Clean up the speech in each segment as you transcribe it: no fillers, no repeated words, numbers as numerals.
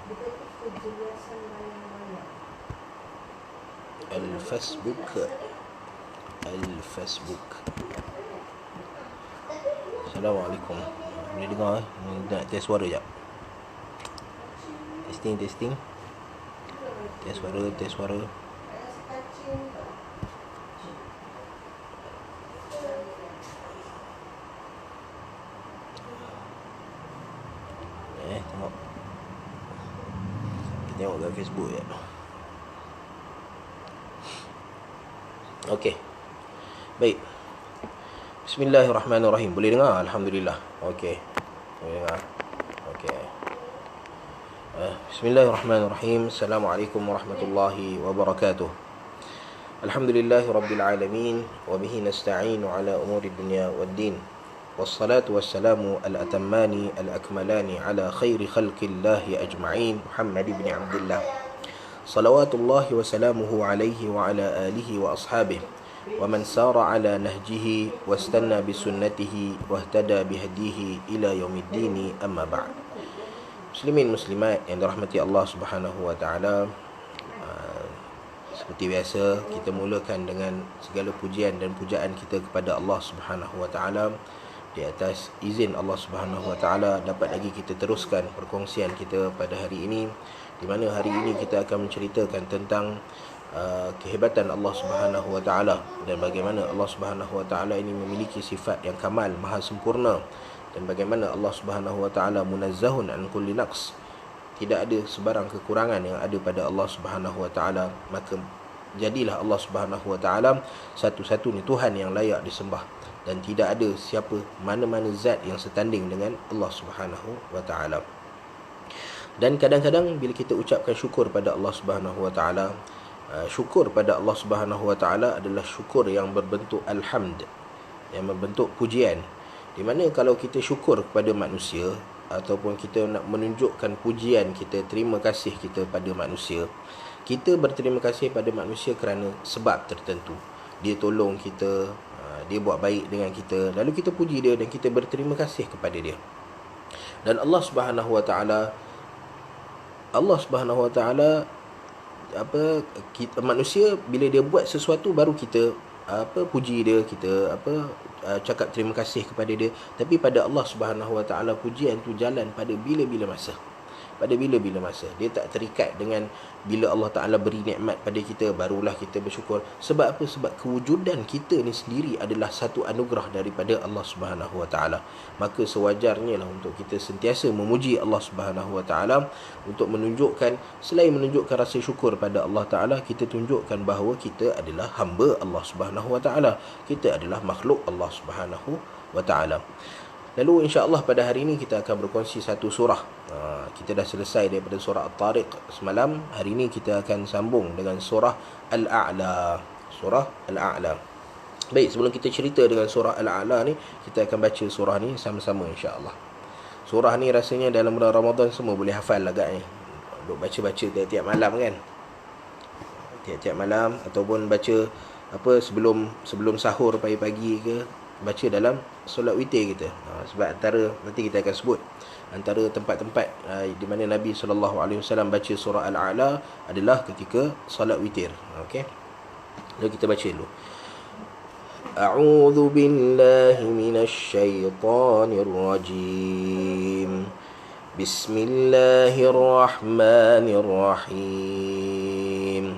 Al-Facebook. Assalamualaikum. Boleh dengar nak test suara jap. Testing. Test suara. Tengok. Kita tengok kat Facebook je. Okey. Baik. Bismillahirrahmanirrahim. Boleh dengar? Alhamdulillah. Okey. Boleh dengar. Okey. Bismillahirrahmanirrahim. Assalamualaikum warahmatullahi wabarakatuh. Alhamdulillahirabbil alamin wa bihi nasta'inu ala umuri dunya waddin. Wassalatu wassalamu al-atammani al-akmalani ala khairi khalqillahi ajma'in Muhammad ibn Abdullah salawatullahi wa salamuhu alaihi wa ala alihi wa ashabihi wa man sara ala nahjihi wastanna bisunnatihi wahtada bihadihi ila yaumiddin, amma ba'd. Muslimin muslimat yang dirahmati Allah Subhanahu wa taala, seperti biasa kita mulakan dengan segala pujian dan pujaan kita kepada Allah Subhanahu wa taala. Di atas izin Allah Subhanahu wa taala dapat lagi kita teruskan perkongsian kita pada hari ini, di mana hari ini kita akan menceritakan tentang kehebatan Allah Subhanahu wa taala dan bagaimana Allah Subhanahu wa taala ini memiliki sifat yang kamal, maha sempurna, dan bagaimana Allah Subhanahu wa taala munazzahun an kulli naqs. Tidak ada sebarang kekurangan yang ada pada Allah Subhanahu wa taala, maka jadilah Allah Subhanahu wa taala satu-satunya Tuhan yang layak disembah, dan tidak ada siapa mana-mana zat yang setanding dengan Allah Subhanahu wa taala. Dan kadang-kadang bila kita ucapkan syukur pada Allah Subhanahu wa taala, syukur pada Allah Subhanahu wa taala adalah syukur yang berbentuk alhamd, yang berbentuk pujian. Di mana kalau kita syukur kepada manusia ataupun kita nak menunjukkan pujian kita, terima kasih kita pada manusia, kita berterima kasih pada manusia kerana sebab tertentu. Dia tolong kita, dia buat baik dengan kita, lalu kita puji dia dan kita berterima kasih kepada dia. Dan Allah Subhanahu wa taala manusia bila dia buat sesuatu baru kita puji dia, kita cakap terima kasih kepada dia. Tapi pada Allah Subhanahu wa taala pujian tu jalan pada bila-bila masa. Dia tak terikat dengan bila Allah Ta'ala beri nikmat pada kita barulah kita bersyukur. Sebab apa? Sebab kewujudan kita ni sendiri adalah satu anugerah daripada Allah Subhanahu wa taala. Maka sewajarnya lah untuk kita sentiasa memuji Allah Subhanahu wa taala, untuk menunjukkan, selain menunjukkan rasa syukur pada Allah Ta'ala, kita tunjukkan bahawa kita adalah hamba Allah Subhanahu wa taala. Kita adalah makhluk Allah Subhanahu wa taala. Lalu insya-Allah pada hari ini kita akan berkongsi satu surah. Kita dah selesai daripada surah At-Tariq semalam. Hari ini kita akan sambung dengan surah Al-A'la. Baik, sebelum kita cerita dengan surah Al-A'la ni, kita akan baca surah ni sama-sama insya-Allah. Surah ni rasanya dalam bulan Ramadan semua boleh hafal agaknya. Duk baca-baca tiap-tiap malam kan. Tiap-tiap malam ataupun baca sebelum sahur pagi-pagi ke, baca dalam solat witir kita. Sebab antara, nanti kita akan sebut, antara tempat-tempat di mana Nabi SAW baca surah Al-A'la adalah ketika solat witir. Okey. Lalu kita baca dulu. A'udzu billahi minasy syaithanir rajim. Bismillahirrahmanirrahim.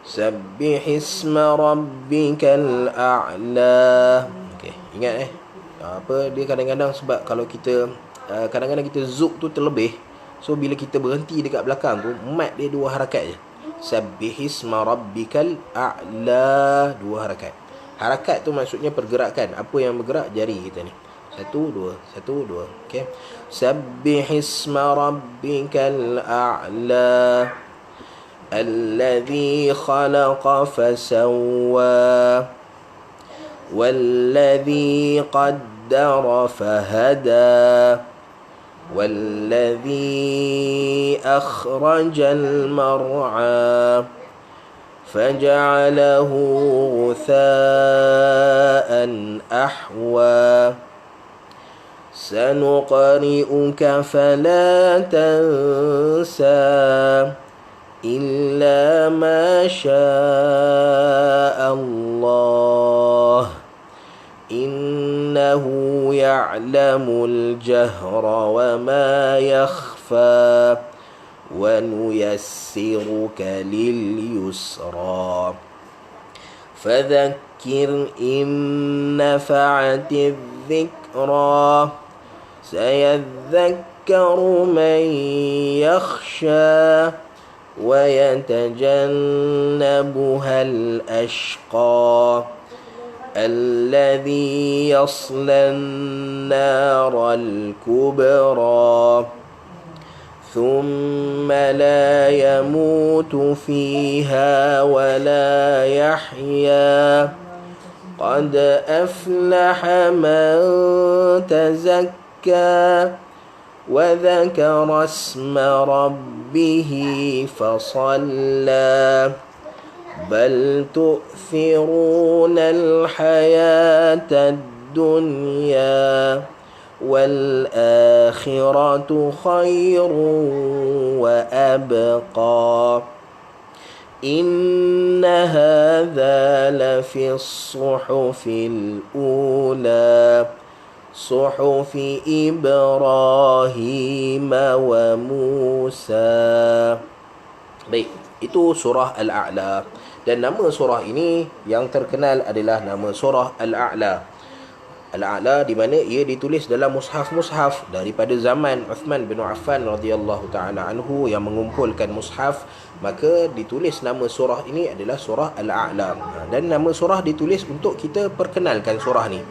Sabbihisma rabbikal a'la. Okey, ingat dia kadang-kadang, sebab kalau kita kadang-kadang kita zuk tu terlebih, so bila kita berhenti dekat belakang tu, mat dia 2 harakat je. Sabbihisma rabbikal a'la, 2 harakat. Harakat tu maksudnya pergerakan. Apa yang bergerak? Jari kita ni. 1 2 1 2. Okey. Sabbihisma rabbikal a'la الذي خلق فسوى والذي قدر فهدى والذي أخرج المرعى فجعله غثاء أحوى سنقرئك فلا تنسى إلا ما شاء الله إنه يعلم الجهر وما يخفى ونيسرك لليسرى فذكر إن نفعت الذكرى سيذكر من يخشى ويتجنبها الأشقى الذي يصلى النار الكبرى ثم لا يموت فيها ولا يحيا قد أفلح من تزكى وذكر اسم ربه فصلى بل تؤثرون الحياة الدنيا والآخرة خير وأبقى إن هذا لفي الصحف الأولى صحف إبراهيم وموسى. Baik, itu surah Al-A'la. Dan nama surah ini yang terkenal adalah nama surah Al-A'la. Al-A'la di mana ia ditulis dalam mushaf-mushaf daripada zaman Uthman bin Affan radhiyallahu taala anhu yang mengumpulkan mushaf, maka ditulis nama surah ini adalah surah Al-A'la. Dan nama surah ditulis untuk kita perkenalkan surah ni.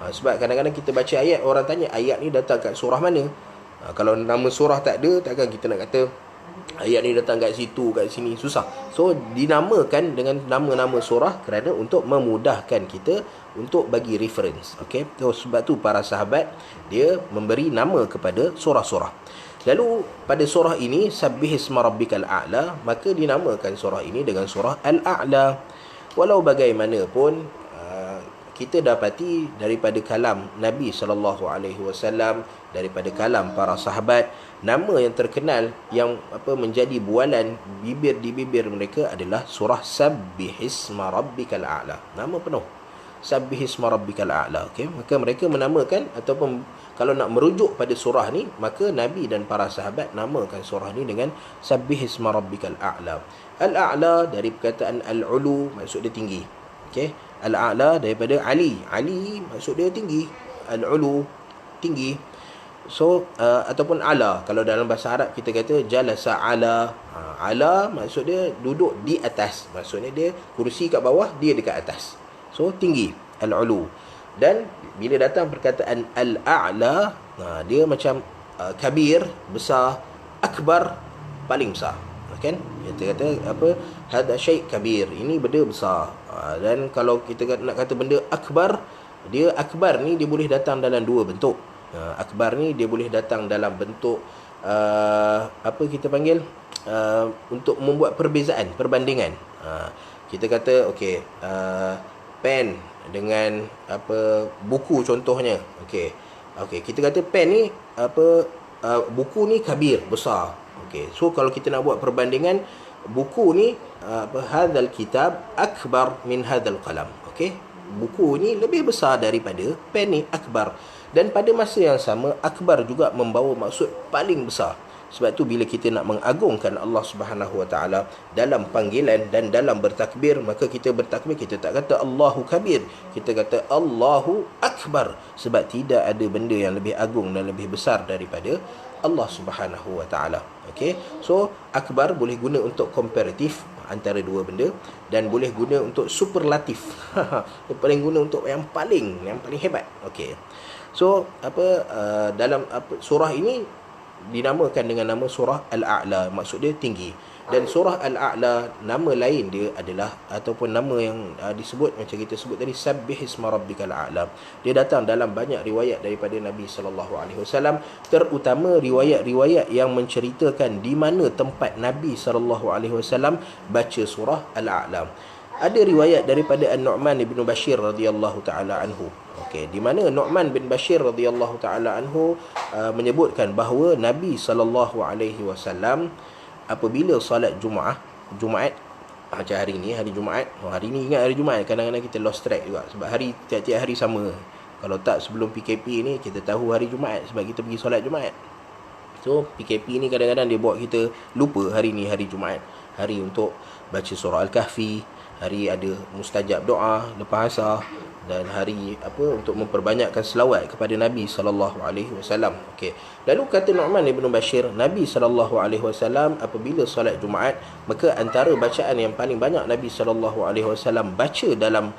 Sebab kadang-kadang kita baca ayat, orang tanya ayat ni datang kat surah mana. Kalau nama surah tak ada, takkan kita nak kata ayat ni datang kat situ, kat sini, susah. So dinamakan dengan nama-nama surah kerana untuk memudahkan kita untuk bagi reference. Okey, so, sebab tu para sahabat dia memberi nama kepada surah-surah. Lalu pada surah ini Sabbihisma rabbikal a'la, maka dinamakan surah ini dengan surah Al-A'la. Walau bagaimanapun kita dapati daripada kalam Nabi SAW, daripada kalam para sahabat, nama yang terkenal yang menjadi bualan bibir di bibir mereka adalah surah Sabbihisma rabbikal a'la. Nama penuh Sabbihisma rabbikal a'la. Okey, maka mereka menamakan, ataupun kalau nak merujuk pada surah ni, maka Nabi dan para sahabat namakan surah ni dengan Sabbihisma rabbikal a'la. Al-a'la dari perkataan al-ulu, maksud dia tinggi. Okey, Al-A'la daripada Ali. Ali maksud dia tinggi. Al-Ulu, tinggi. So, ataupun ala. Kalau dalam bahasa Arab kita kata jalasa ala. Ala maksud dia duduk di atas. Maksudnya dia kursi kat bawah, dia dekat atas. So, tinggi. Al-Ulu. Dan bila datang perkataan Al-A'la, dia macam kabir, besar. Akbar, paling besar. Kan? Kita kata hada syai' kabir, ini benda besar. Dan kalau kita nak kata benda akbar, dia akbar ni dia boleh datang dalam dua bentuk. Akbar ni dia boleh datang dalam bentuk kita panggil untuk membuat perbezaan, perbandingan. Kita kata okey, pen dengan buku contohnya. Okey, kita kata pen ni buku ni kabir, besar. Okey, so kalau kita nak buat perbandingan, buku ni hadzal kitab akbar min hadzal qalam. Okey, buku ni lebih besar daripada pen ni, akbar. Dan pada masa yang sama, akbar juga membawa maksud paling besar. Sebab tu bila kita nak mengagungkan Allah Subhanahu Wa Taala dalam panggilan dan dalam bertakbir, maka kita bertakbir, kita tak kata Allahu kabir, kita kata Allahu akbar. Sebab tidak ada benda yang lebih agung dan lebih besar daripada Allah Subhanahu Wa Taala. Okey, so akbar boleh guna untuk komparatif antara dua benda, dan boleh guna untuk superlatif. Paling guna untuk yang paling hebat. Okey, so dalam surah ini dinamakan dengan nama surah Al-A'la, maksud dia tinggi. Dan surah Al-A'la, nama lain dia adalah, ataupun nama yang disebut macam kita sebut tadi, Sabbihisma rabbikal a'la. Dia datang dalam banyak riwayat daripada Nabi SAW, terutama riwayat-riwayat yang menceritakan di mana tempat Nabi SAW baca surah Al-A'la. Ada riwayat daripada An-Nu'man bin Bashir radhiyallahu taala anhu. Okey, di mana Nu'man bin Bashir radhiyallahu taala anhu menyebutkan bahawa Nabi sallallahu alaihi wasallam apabila solat Jumaat, macam hari ni, hari Jumaat. Hari ni ingat hari Jumaat, kadang-kadang kita lost track juga sebab hari tiap-tiap hari sama. Kalau tak sebelum PKP ni kita tahu hari Jumaat sebab kita pergi solat Jumaat. So PKP ni kadang-kadang dia buat kita lupa hari ni hari Jumaat. Hari untuk baca surah Al-Kahfi, hari ada mustajab doa lepas asar, dan hari untuk memperbanyakkan selawat kepada Nabi sallallahu alaihi wasallam. Okey. Lalu kata Nu'man bin Bashir, Nabi sallallahu alaihi wasallam apabila solat Jumaat, maka antara bacaan yang paling banyak Nabi sallallahu alaihi wasallam baca dalam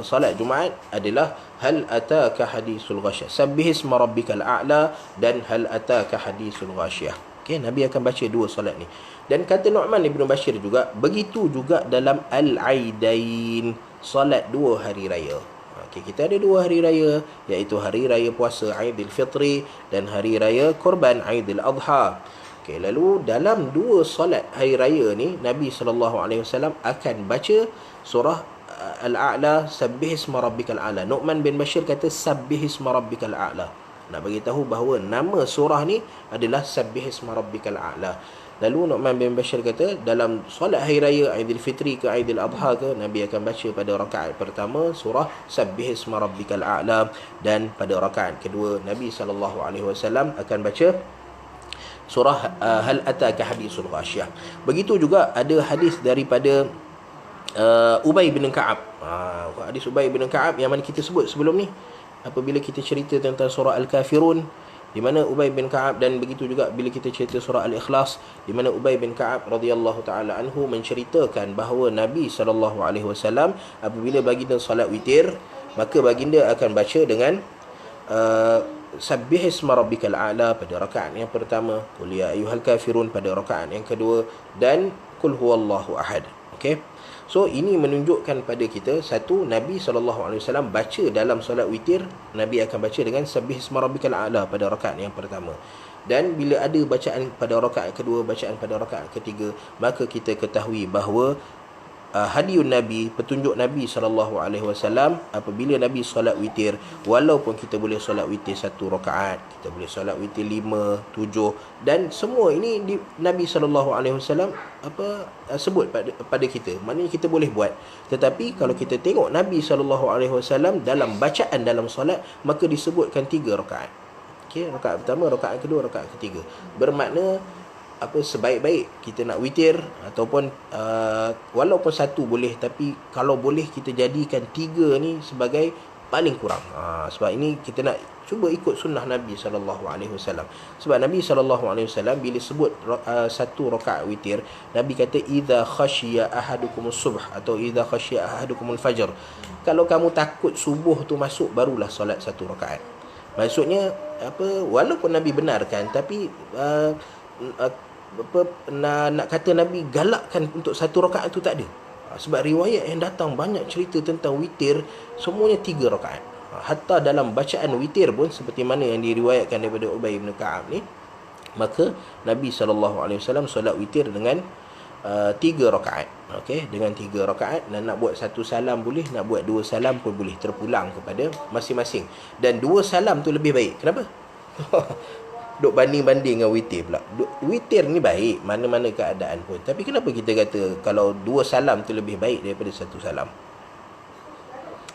solat Jumaat adalah hal ataka hadisul ghasyiyah, sabbihisma rabbikal a'la, dan hal ataka hadisul ghasyiyah. Okey, Nabi akan baca dua solat ni. Dan kata Nu'man bin Bashir juga, begitu juga dalam Al-Aidain, solat dua hari raya. Okey, kita ada dua hari raya, iaitu hari raya puasa Aidil Fitri dan hari raya korban Aidil Adha. Okey, lalu dalam dua solat hari raya ni, Nabi SAW akan baca surah Al-A'la, sabbihisma rabbikal a'la. Nu'man bin Bashir kata sabbihisma rabbikal a'la. Nak bagi tahu bahawa nama surah ni adalah sabbihisma rabbikal a'la. Lalu Nu'man bin Bashir kata dalam solat hari raya Aidil Fitri ke Aidil Adha ke, Nabi akan baca pada rakaat pertama surah sabbihisma rabbikal a'la, dan pada rakaat kedua Nabi SAW akan baca surah hal ataka hadisul ghasyiyah. Begitu juga ada hadis daripada Ubay bin Ka'ab. Hadis Ubay bin Ka'ab yang mana kita sebut sebelum ni apabila kita cerita tentang surah Al-Kafirun, di mana Ubay bin Ka'ab, dan begitu juga bila kita cerita surah Al-Ikhlas, di mana Ubay bin Ka'ab radhiyallahu taala anhu menceritakan bahawa Nabi SAW apabila baginda solat witir, maka baginda akan baca dengan sabbihisma rabbikal a'la pada rakaat yang pertama, qul ya ayyuhal kafirun pada rakaat yang kedua, dan qul huwallahu ahad. Okey. So ini menunjukkan pada kita, satu, Nabi SAW baca dalam solat witir, Nabi akan baca dengan sabbihisma rabbikal a'la pada rakaat yang pertama. Dan bila ada bacaan pada rakaat kedua, bacaan pada rakaat ketiga, maka kita ketahui bahawa hadiun Nabi, petunjuk Nabi SAW apabila Nabi solat witir, walaupun kita boleh solat witir satu rakaat, kita boleh solat witir 5, 7, dan semua ini Nabi SAW sebut pada kita, maknanya kita boleh buat. Tetapi kalau kita tengok Nabi SAW dalam bacaan dalam solat, maka disebutkan 3 rakaat. Okey, rakaat pertama, rakaat kedua, rakaat ketiga. Bermakna sebaik-baik kita nak witir ataupun walaupun satu boleh, tapi kalau boleh kita jadikan 3 ni sebagai paling kurang. Sebab ini kita nak cuba ikut sunnah Nabi SAW. Sebab Nabi SAW bila sebut satu rakaat witir, Nabi kata idza khashiya ahadukumus subh atau idza khashiya ahadukumul fajr. Kalau kamu takut subuh tu masuk, barulah solat satu rakaat. Maksudnya walaupun Nabi benarkan, tapi nak kata Nabi galakkan untuk satu rakaat tu tak ada. Sebab riwayat yang datang banyak cerita tentang witir, semuanya 3 rakaat. Hatta dalam bacaan witir pun seperti mana yang diriwayatkan daripada Ubay bin Ka'ab ni, maka Nabi SAW solat witir dengan 3 rakaat. Okey, dengan 3 rakaat, dan nak buat satu salam boleh, nak buat 2 salam pun boleh, terpulang kepada masing-masing. Dan 2 salam tu lebih baik. Kenapa? Duk banding-banding dengan witir pula. Witir ni baik mana-mana keadaan pun, tapi kenapa kita kata kalau 2 salam tu lebih baik daripada 1 salam?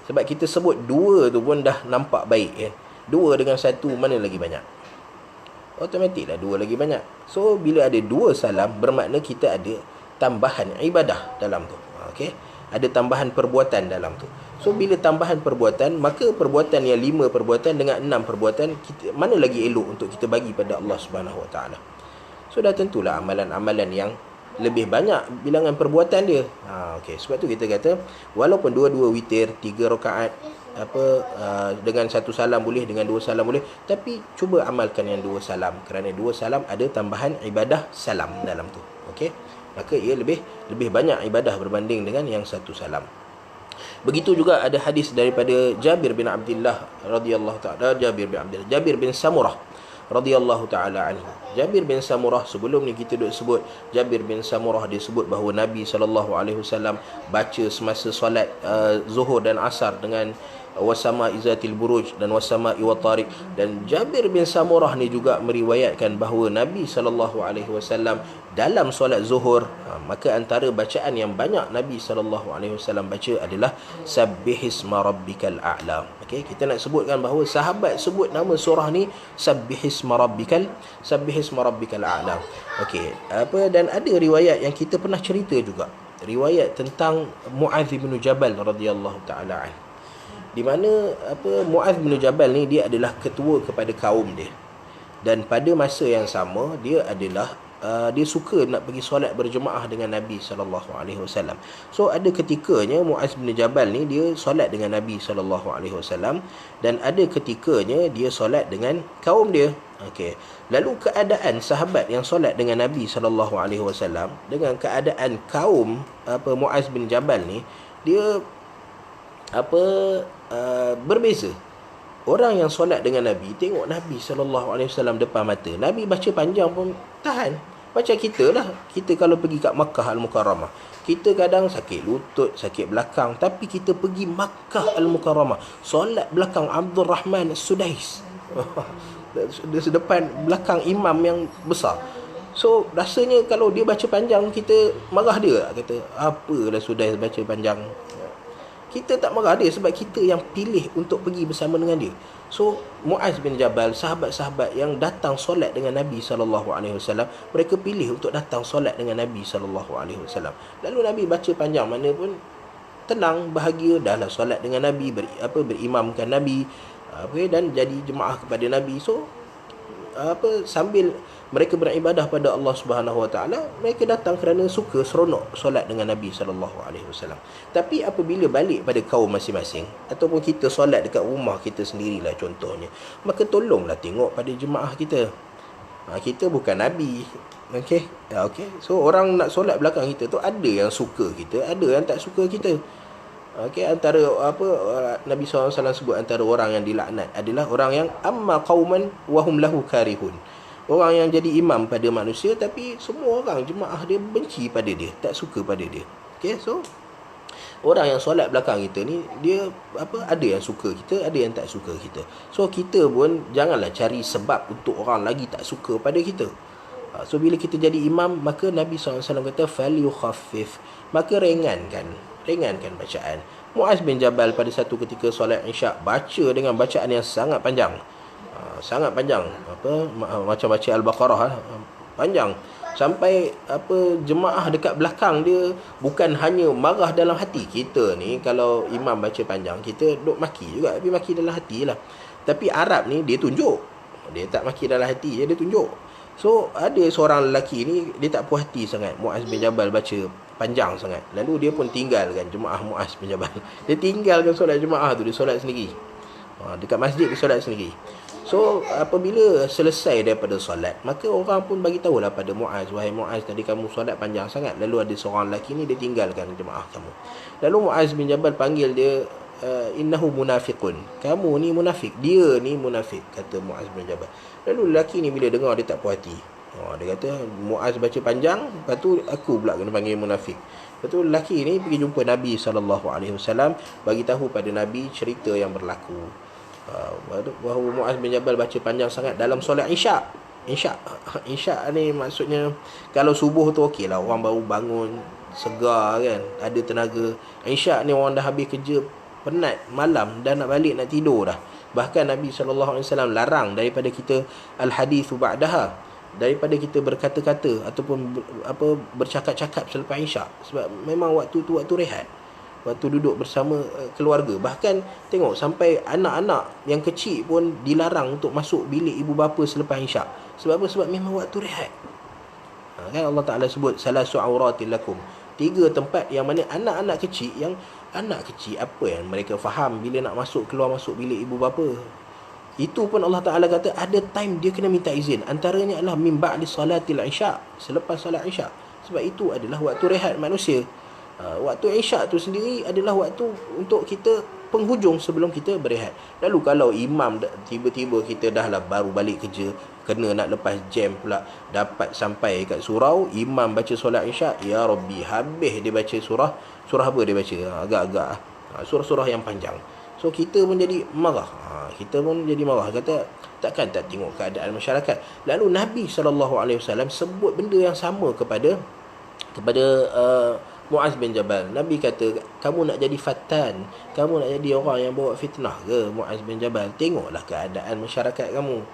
Sebab kita sebut 2 tu pun dah nampak baik kan. 2 dengan 1 mana lagi banyak? Automatiklah 2 lagi banyak. So bila ada 2 salam, bermakna kita ada tambahan ibadah dalam tu. Okey, ada tambahan perbuatan dalam tu. So bila tambahan perbuatan, maka perbuatan yang 5 perbuatan dengan 6 perbuatan, kita, mana lagi elok untuk kita bagi pada Allah Subhanahu Wa Taala. So dah tentulah amalan-amalan yang lebih banyak bilangan perbuatan dia. Okey, sebab tu kita kata walaupun 2-2 witir, 3 rakaat dengan 1 salam boleh, dengan 2 salam boleh, tapi cuba amalkan yang 2 salam, kerana 2 salam ada tambahan ibadah salam dalam tu. Okey, maka ia lebih banyak ibadah berbanding dengan yang 1 salam. Begitu juga ada hadis daripada Jabir bin Abdullah radhiyallahu ta'ala, Jabir bin Samurah radhiyallahu taala anhu. Jabir bin Samurah, sebelum ni kita duk sebut Jabir bin Samurah, dia sebut bahawa Nabi SAW baca semasa solat Zuhur dan Asar dengan wasama izatil buruj dan wasama iwatariq. Dan Jabir bin Samurah ni juga meriwayatkan bahawa Nabi SAW dalam solat Zuhur, maka antara bacaan yang banyak Nabi SAW baca adalah Sabbihisma rabbikal a'la. Okey, kita nak sebutkan bahawa sahabat sebut nama surah ni Sabbihisma rabbikal a'la. Okey, dan ada riwayat yang kita pernah cerita juga, riwayat tentang Mu'adz bin Jabal radhiyallahu taala anhu, di mana Mu'adz bin Jabal ni dia adalah ketua kepada kaum dia, dan pada masa yang sama dia adalah dia suka nak pergi solat berjemaah dengan Nabi SAW. So ada ketikanya Mu'adz bin Jabal ni dia solat dengan Nabi SAW, dan ada ketikanya dia solat dengan kaum dia. Okey. Lalu keadaan sahabat yang solat dengan Nabi SAW dengan keadaan kaum Mu'adz bin Jabal ni, dia berbeza. Orang yang solat dengan Nabi, tengok Nabi SAW depan mata, Nabi baca panjang pun tahan. Macam kita lah, kita kalau pergi kat Makkah Al-Mukarramah, kita kadang sakit lutut, sakit belakang, tapi kita pergi Makkah Al-Mukarramah, solat belakang Abdul Rahman Sudais di depan belakang imam yang besar. So rasanya kalau dia baca panjang, kita marah dia, kata apalah Sudais baca panjang. Kita tak marah dia sebab kita yang pilih untuk pergi bersama dengan dia. So Mu'adz bin Jabal, sahabat-sahabat yang datang solat dengan Nabi SAW, mereka pilih untuk datang solat dengan Nabi SAW. Lalu Nabi baca panjang mana pun tenang, bahagia, dahlah solat dengan Nabi, berimamkan Nabi, dan jadi jemaah kepada Nabi. So sambil mereka beribadah pada Allah Subhanahu Wa Taala, mereka datang kerana suka, seronok solat dengan Nabi SAW. Tapi apabila balik pada kaum masing-masing, ataupun kita solat dekat rumah kita sendirilah contohnya, maka tolonglah tengok pada jemaah kita. Kita bukan Nabi. Okey. So orang nak solat belakang kita tu, ada yang suka kita, ada yang tak suka kita. Okey, antara Nabi SAW sebut antara orang yang dilaknat adalah orang yang amma qauman wa hum lahu karihun. Orang yang jadi imam pada manusia, tapi semua orang jemaah dia benci pada dia, tak suka pada dia. Okey, so orang yang solat belakang kita ni, dia ada yang suka kita, ada yang tak suka kita. So kita pun janganlah cari sebab untuk orang lagi tak suka pada kita. So bila kita jadi imam, maka Nabi SAW kata falyukhaffif, maka ringankan bacaan. Mu'adz bin Jabal pada satu ketika solat Isyak baca dengan bacaan yang sangat panjang. Macam baca Al-Baqarah, panjang. Sampai jemaah dekat belakang dia bukan hanya marah dalam hati. Kita ni kalau imam baca panjang, kita duk maki juga, tapi maki dalam hati lah. Tapi Arab ni dia tunjuk, dia tak maki dalam hati, dia tunjuk. So ada seorang lelaki ni, dia tak puas hati sangat Mu'adz bin Jabal baca panjang sangat. Lalu dia pun tinggalkan jemaah Mu'adz bin Jabal. Dia tinggalkan solat jemaah tu, dia solat sendiri. Dekat masjid dia solat sendiri. So apabila selesai daripada solat, maka orang pun bagi tahulah pada Mu'adz, wahai Mu'adz, tadi kamu solat panjang sangat, lalu ada seorang lelaki ni dia tinggalkan jemaah kamu. Lalu Mu'adz bin Jabal panggil dia, innahu munafiqun, kamu ni munafik, dia ni munafik, kata Mu'adz bin Jabal. Lalu lelaki ni bila dengar, dia tak puas hati. Dia kata Mu'adz baca panjang, lepas tu aku pula kena panggil munafik. Lepas tu lelaki ni pergi jumpa Nabi SAW, bagi tahu pada Nabi cerita yang berlaku, bahawa Mu'adz bin Jabal baca panjang sangat dalam solat Isyak. Isyak ni maksudnya kalau subuh tu okey lah, orang baru bangun, segar kan, ada tenaga. Isyak ni orang dah habis kerja, penat malam, dah nak balik nak tidur dah. Bahkan Nabi SAW larang daripada kita al-hadithu ba'daha, daripada kita berkata-kata ataupun bercakap-cakap selepas Isyak, sebab memang waktu tu waktu rehat, waktu duduk bersama keluarga. Bahkan tengok sampai anak-anak yang kecil pun dilarang untuk masuk bilik ibu bapa selepas Isyak. Sebab apa? Sebab memang waktu rehat. Kan Allah Ta'ala sebut salasu auratil lakum, 3 tempat yang mana anak-anak kecil, apa yang mereka faham bila nak keluar masuk bilik ibu bapa. Itu pun Allah Ta'ala kata ada time dia kena minta izin. Antaranya adalah min ba'di salatil Isyak, selepas solat Isyak. Sebab itu adalah waktu rehat manusia. Waktu Isyak tu sendiri adalah waktu untuk kita penghujung sebelum kita berehat. Lalu kalau imam tiba-tiba kita dah lah baru balik kerja, kena nak lepas jam pula, dapat sampai kat surau, imam baca solat isyak, ya Rabbi, habis dia baca surah apa dia baca, agak-agak surah-surah yang panjang. So kita pun jadi marah, kata takkan tak tengok keadaan masyarakat. Lalu Nabi SAW sebut benda yang sama kepada Muaz bin Jabal. Nabi kata, kamu nak jadi fatan, kamu nak jadi orang yang bawa fitnah ke Muaz bin Jabal? Tengoklah keadaan masyarakat kamu.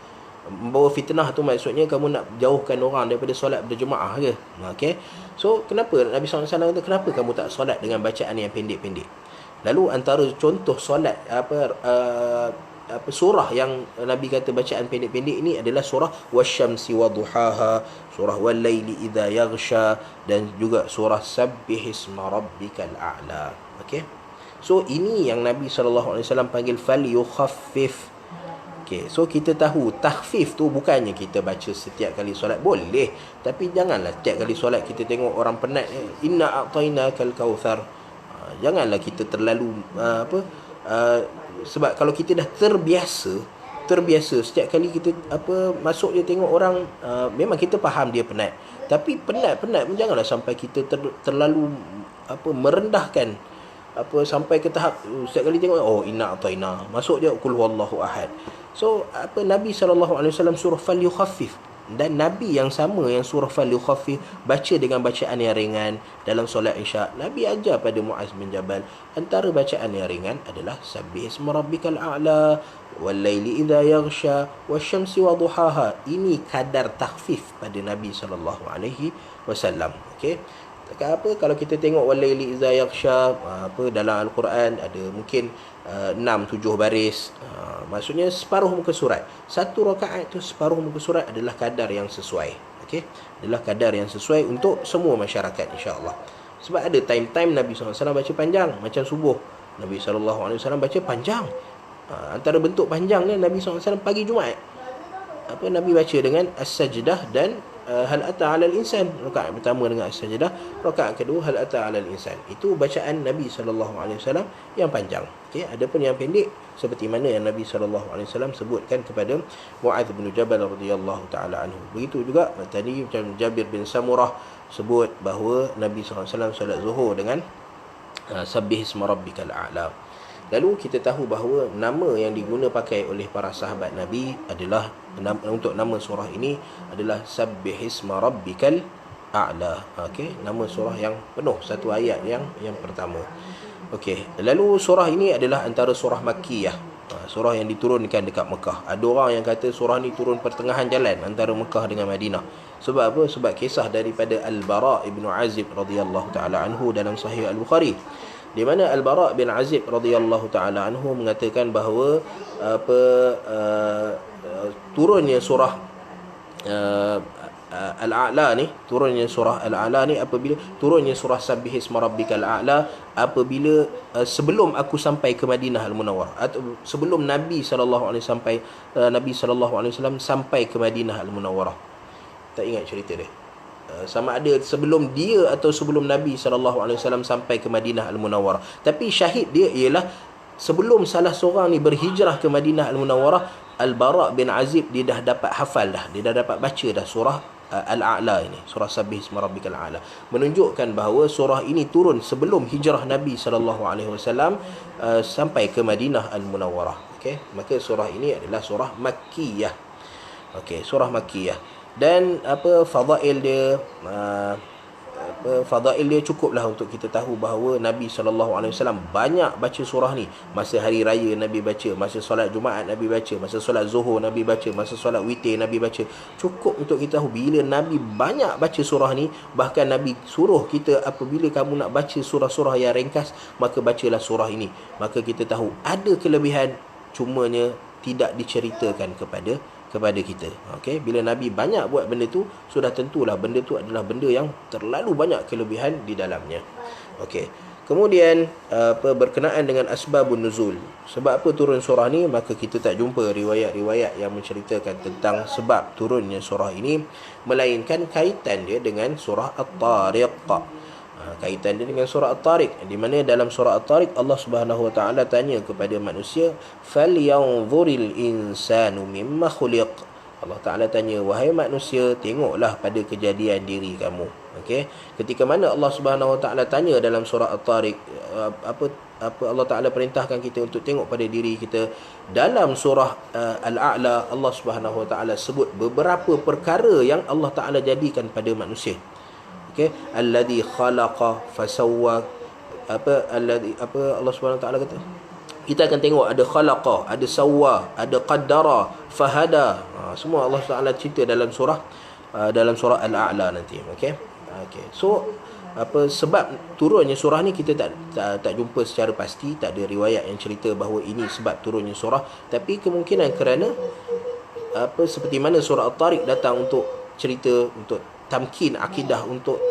Membawa fitnah tu maksudnya kamu nak jauhkan orang daripada solat berjemaah ke? Okay? So kenapa Nabi SAW kata, kenapa kamu tak solat dengan bacaan yang pendek-pendek? Lalu antara contoh solat surah yang Nabi kata bacaan pendek-pendek ini adalah surah wasyamsi waduhaha, surah walaili idza yaghsha, dan juga surah sabbihisma rabbikal a'la. Okey. So ini yang Nabi SAW panggil fal yukhaffif. Okey. So kita tahu takhfif tu bukannya kita baca setiap kali solat, boleh, tapi janganlah setiap kali solat kita tengok orang penat, inna a'tainakal kautsar. Janganlah kita terlalu sebab kalau kita dah terbiasa setiap kali kita masuk dia tengok orang, memang kita faham dia penat, tapi penat pun janganlah sampai kita terlalu merendahkan, sampai ke tahap setiap kali tengok inna ataina, masuk dia qul huwallahu ahad. So Nabi SAW surah fal yukhaffif, dan Nabi yang sama yang surah fal yukhaffif baca dengan bacaan yang ringan dalam solat isyak. Nabi ajar pada Muaz bin Jabal, antara bacaan yang ringan adalah sabbihisma rabbikal a'la wal laili idza yaghsha wasyamsi waduhaha. Ini kadar takhfif pada Nabi SAW. Okey. Kalau kita tengok wal laili idza yaghsha, dalam al-Quran ada mungkin 6-7 baris, maksudnya separuh muka surat. Satu rakaat tu separuh muka surat adalah kadar yang sesuai. Okey, adalah kadar yang sesuai untuk semua masyarakat, insya-Allah. Sebab ada time-time Nabi SAW baca panjang, macam subuh Nabi SAW baca panjang. Antara bentuk panjangnya Nabi SAW pagi Jumaat, Nabi baca dengan as-sajdah dan hal ata 'alal insan. Rakaat pertama dengan as-sajdah, rakaat kedua hal ata 'alal insan. Itu bacaan Nabi SAW yang panjang. Okey, adapun yang pendek seperti mana yang Nabi SAW sebutkan kepada Muaz bin Jabal radhiyallahu taala anhu. Begitu juga tadi macam Jabir bin Samurah sebut bahawa Nabi SAW solat Zuhur dengan sabbihisma rabbikal a'la. Lalu kita tahu bahawa nama yang diguna pakai oleh para sahabat Nabi adalah untuk nama surah ini adalah sabbihisma rabbikal a'la. Okey, nama surah yang penuh, satu ayat yang pertama. Okey, lalu surah ini adalah antara surah Makkiyah, surah yang diturunkan dekat Mekah. Ada orang yang kata surah ni turun pertengahan jalan antara Mekah dengan Madinah. Sebab apa? Sebab kisah daripada Al-Bara' ibn Azib radhiyallahu taala anhu dalam Sahih Al-Bukhari, di mana Al-Bara' bin Azib radhiyallahu taala anhu mengatakan bahawa turunnya surah Al-A'la ni, apabila turunnya surah Sabbihisma Rabbikal A'la apabila sebelum aku sampai ke Madinah Al-Munawwarah, atau sebelum Nabi sallallahu alaihi wasallam sampai ke Madinah Al-Munawwarah. Tak ingat cerita dia. Sama ada sebelum dia atau sebelum Nabi SAW sampai ke Madinah Al-Munawwarah. Tapi syahid dia ialah sebelum salah seorang ni berhijrah ke Madinah Al-Munawwarah, Al-Bara' bin Azib dia dah dapat hafal dah, dia dah dapat baca dah surah Al-A'la ini, surah Sabbihisma Rabbikal A'la, menunjukkan bahawa surah ini turun sebelum hijrah Nabi SAW sampai ke Madinah Al-Munawwarah. Okey, maka surah ini adalah surah Makkiyah. Okey, surah Makkiyah. Dan fadail dia cukuplah untuk kita tahu bahawa Nabi SAW banyak baca surah ni. Masa hari raya Nabi baca, masa solat Jumaat Nabi baca, masa solat Zuhur Nabi baca, masa solat witir Nabi baca. Cukup untuk kita tahu bila Nabi banyak baca surah ni. Bahkan Nabi suruh kita, apabila kamu nak baca surah-surah yang ringkas, maka bacalah surah ini. Maka kita tahu ada kelebihan, cumanya tidak diceritakan kepada kita. Okey, bila Nabi banyak buat benda tu, sudah tentulah benda tu adalah benda yang terlalu banyak kelebihan di dalamnya. Okey. Kemudian berkenaan dengan asbabun nuzul, sebab apa turun surah ni, maka kita tak jumpa riwayat-riwayat yang menceritakan tentang sebab turunnya surah ini, melainkan kaitan dia dengan surah At-Tariq. Kaitan dia dengan surah At-Tariq, di mana dalam surah At-Tariq Allah Subhanahu wa taala tanya kepada manusia, falyanzuril insanu mimma khuliq. Allah Ta'ala tanya, wahai manusia, tengoklah pada kejadian diri kamu. Okey, ketika mana Allah Subhanahu Wa Ta'ala tanya dalam surah At-Tariq, apa Allah Ta'ala perintahkan kita untuk tengok pada diri kita. Dalam surah Al-A'la, Allah Subhanahu Wa Ta'ala sebut beberapa perkara yang Allah Ta'ala jadikan pada manusia. Okey, alladhi khalaqa fasawwa, Allah Subhanahu Wa Ta'ala kata, kita akan tengok ada khalaqa, ada sawwa, ada qaddara, fahada. Semua Allah Taala cerita dalam surah Al-A'la nanti. Okey. So sebab turunnya surah ni kita tak jumpa secara pasti, tak ada riwayat yang cerita bahawa ini sebab turunnya surah, tapi kemungkinan kerana seperti mana surah At-Tariq datang untuk cerita, untuk tamkin akidah, untuk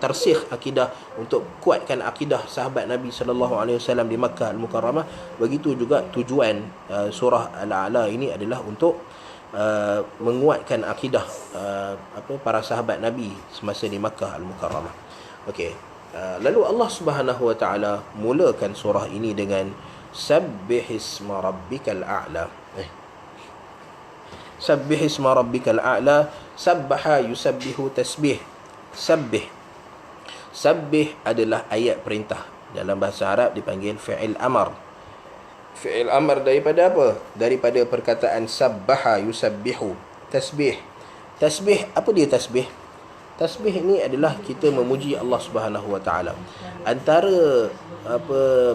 tarsikh akidah, untuk kuatkan akidah sahabat Nabi sallallahu alaihi wasallam di Makkah Al-Mukarramah. Begitu juga tujuan surah Al-A'la ini adalah untuk menguatkan akidah para sahabat Nabi semasa di Makkah Al-Mukarramah. Okey. Lalu Allah Subhanahu wa taala mulakan surah ini dengan sabbihisma rabbikal a'la. Sabbihisma rabbikal a'la. Sabbaha yusabbihu tasbih. Sabbih adalah ayat perintah. Dalam bahasa Arab dipanggil fi'il amar. Fi'il amar daripada apa? Daripada perkataan sabbaha yusabbihu. Tasbih. Apa dia tasbih? Tasbih ini adalah kita memuji Allah Subhanahu Wa Taala. Antara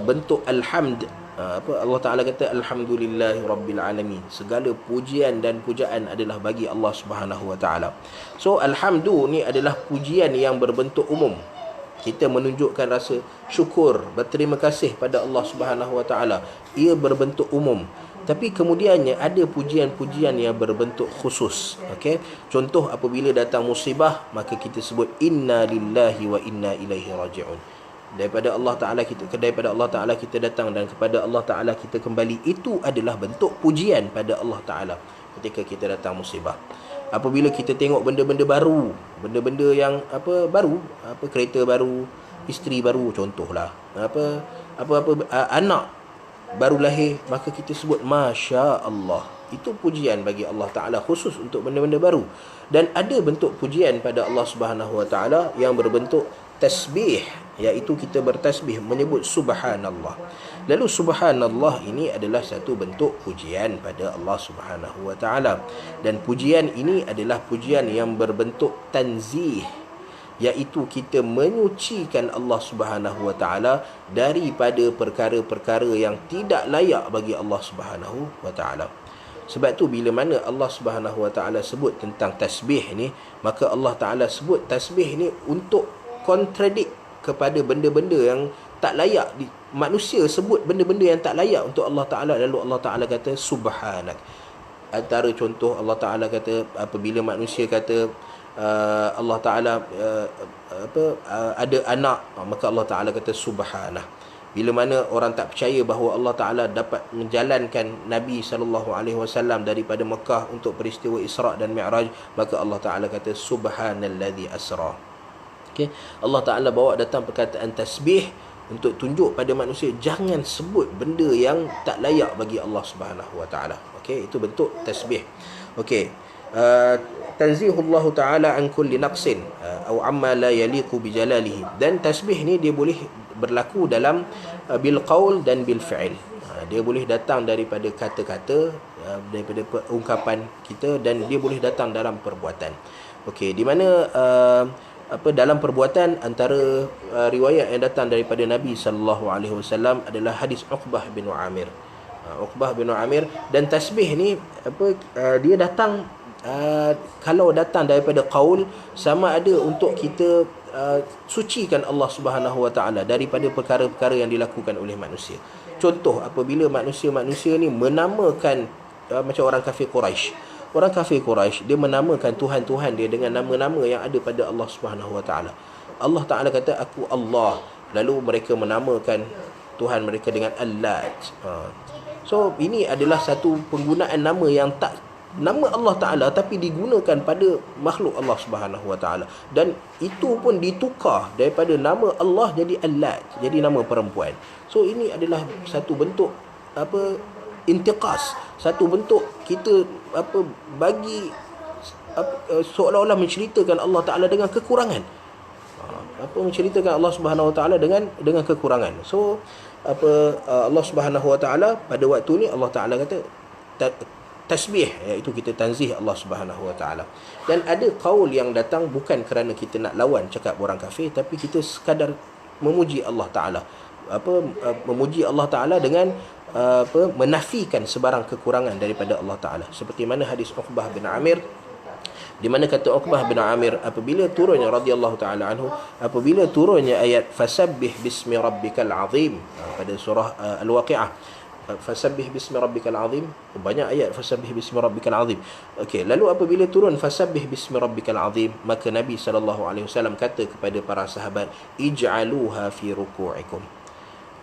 bentuk alhamd, Allah Ta'ala kata alhamdulillahi rabbil alamin, segala pujian dan pujaan adalah bagi Allah Subhanahu Wa Ta'ala. So alhamdu ni adalah pujian yang berbentuk umum. Kita menunjukkan rasa syukur, berterima kasih pada Allah Subhanahu Wa Ta'ala. Ia berbentuk umum. Tapi kemudiannya ada pujian-pujian yang berbentuk khusus. Okey, contoh apabila datang musibah, maka kita sebut inna lillahi wa inna ilaihi raji'un. Daripada Allah Ta'ala kita datang dan kepada Allah Ta'ala kita kembali. Itu adalah bentuk pujian pada Allah Ta'ala ketika kita datang musibah. Apabila kita tengok benda-benda baru, benda-benda yang baru, kereta baru, isteri baru, contohlah, anak baru lahir, maka kita sebut Masya Allah. Itu pujian bagi Allah Ta'ala khusus untuk benda-benda baru. Dan ada bentuk pujian pada Allah Subhanahu Wa Ta'ala yang berbentuk tasbih, iaitu kita bertasbih, menyebut subhanallah. Lalu subhanallah ini adalah satu bentuk pujian pada Allah Subhanahu Wa Ta'ala. Dan pujian ini adalah pujian yang berbentuk tanzih, iaitu kita menyucikan Allah Subhanahu Wa Ta'ala daripada perkara-perkara yang tidak layak bagi Allah Subhanahu Wa Ta'ala. Sebab tu bila mana Allah Subhanahu Wa Ta'ala sebut tentang tasbih ni, maka Allah Ta'ala sebut tasbih ni untuk kontradik kepada benda-benda yang tak layak. Manusia sebut benda-benda yang tak layak untuk Allah Ta'ala, lalu Allah Ta'ala kata subhanak. Antara contoh Allah Ta'ala kata, apabila manusia kata Allah Ta'ala ada anak, maka Allah Ta'ala kata subhanah. Bila mana orang tak percaya bahawa Allah Ta'ala dapat menjalankan Nabi SAW daripada Mekah untuk peristiwa Isra' dan Mi'raj, maka Allah Ta'ala kata subhanalladzi asra. Okay? Allah Ta'ala bawa datang perkataan tasbih untuk tunjuk pada manusia, jangan sebut benda yang tak layak bagi Allah Subhanahu Wa Ta'ala. Okay? Itu bentuk tasbih. Okay. Tanzihullah Ta'ala an kulli naqsin atau amma la yaliqu bi jalalihi. Dan tasbih ni dia boleh berlaku dalam bil qaul dan bil fi'il. Dia boleh datang daripada kata-kata, daripada ungkapan kita, dan dia boleh datang dalam perbuatan. Okey, di mana dalam perbuatan, antara riwayat yang datang daripada Nabi sallallahu alaihi wasallam adalah hadis Uqbah bin Amir. Uqbah bin Amir. Dan tasbih ni dia datang, kalau datang daripada qaul, sama ada untuk kita sucikan Allah Subhanahu Wa Ta'ala daripada perkara-perkara yang dilakukan oleh manusia. Contoh, apabila manusia-manusia ni menamakan, macam orang kafir Quraisy. Orang kafir Quraisy, dia menamakan Tuhan-Tuhan dia dengan nama-nama yang ada pada Allah Subhanahu Wa Ta'ala. Allah Ta'ala kata, aku Allah. Lalu mereka menamakan Tuhan mereka dengan Allat. So, ini adalah satu penggunaan nama yang tak nama Allah Ta'ala, tapi digunakan pada makhluk Allah Subhanahu Wa Ta'ala. Dan itu pun ditukar daripada nama Allah jadi Allat, jadi nama perempuan. So ini adalah satu bentuk intiqas, satu bentuk kita bagi seolah-olah menceritakan Allah Taala dengan kekurangan. Menceritakan Allah Subhanahu Wa Taala dengan kekurangan. So Allah Subhanahu Wa Taala pada waktu ni Allah Taala kata tasbih, iaitu kita tanzih Allah Subhanahu Wa Taala. Dan ada qaul yang datang bukan kerana kita nak lawan cakap orang kafir, tapi kita sekadar memuji Allah Taala. Memuji Allah Taala dengan menafikan sebarang kekurangan daripada Allah Taala. Seperti mana hadis Uqbah bin Amir, di mana kata Uqbah bin Amir, apabila turunnya radhiyallahu taala anhu, apabila turunnya ayat fasabbih bismi rabbikal azim pada surah Al-Waqiah, fasabbih bismi rabbikal azim, banyak ayat fasabbih bismi rabbikal azim. Okey, lalu apabila turun fasabbih bismi rabbikal azim, maka Nabi SAW kata kepada para sahabat, ij'aluha fi ruku'ikum.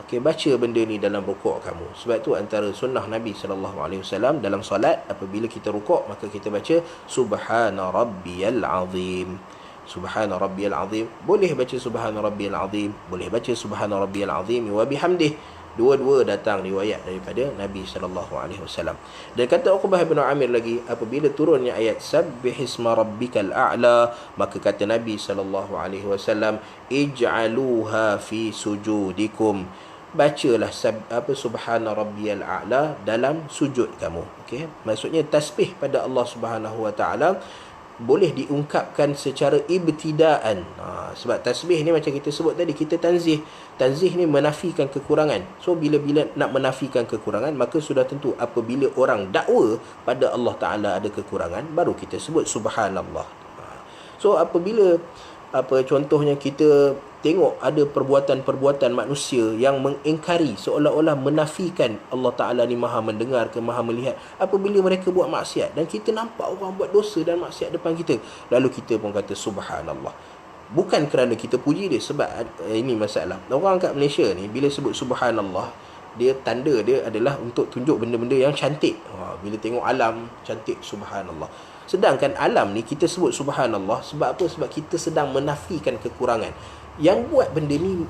Okey, baca benda ni dalam rukuk kamu. Sebab tu antara sunnah Nabi SAW dalam solat, apabila kita rukuk maka kita baca subhana rabbiyal azim. Subhana rabbiyal azim. Boleh baca subhana rabbiyal azim, boleh baca subhana rabbiyal azim wa bihamdih. Dua-dua datang riwayat daripada Nabi SAW. Dan kata Uqbah bin Amir lagi, apabila turunnya ayat sabbihisma rabbikal a'la, maka kata Nabi SAW, ij'aluha fi sujudikum. Bacalah subhana rabbiyal a'la dalam sujud kamu. Okey, maksudnya tasbih pada Allah Subhanahu Wa Taala boleh diungkapkan secara ibtidaan. Sebab tasbih ni macam kita sebut tadi, kita tanzih. Tanzih ni menafikan kekurangan. So bila nak menafikan kekurangan, maka sudah tentu apabila orang dakwa pada Allah Ta'ala ada kekurangan, baru kita sebut subhanallah. So apabila contohnya kita tengok ada perbuatan-perbuatan manusia yang mengingkari, seolah-olah menafikan Allah Ta'ala ni maha mendengar ke maha melihat, apabila mereka buat maksiat dan kita nampak orang buat dosa dan maksiat depan kita, lalu kita pun kata subhanallah. Bukan kerana kita puji dia, sebab ini masalah orang kat Malaysia ni, bila sebut subhanallah, dia tanda dia adalah untuk tunjuk benda-benda yang cantik. Bila tengok alam cantik, subhanallah. Sedangkan alam ni kita sebut subhanallah sebab apa? Sebab kita sedang menafikan kekurangan. Yang buat benda ni,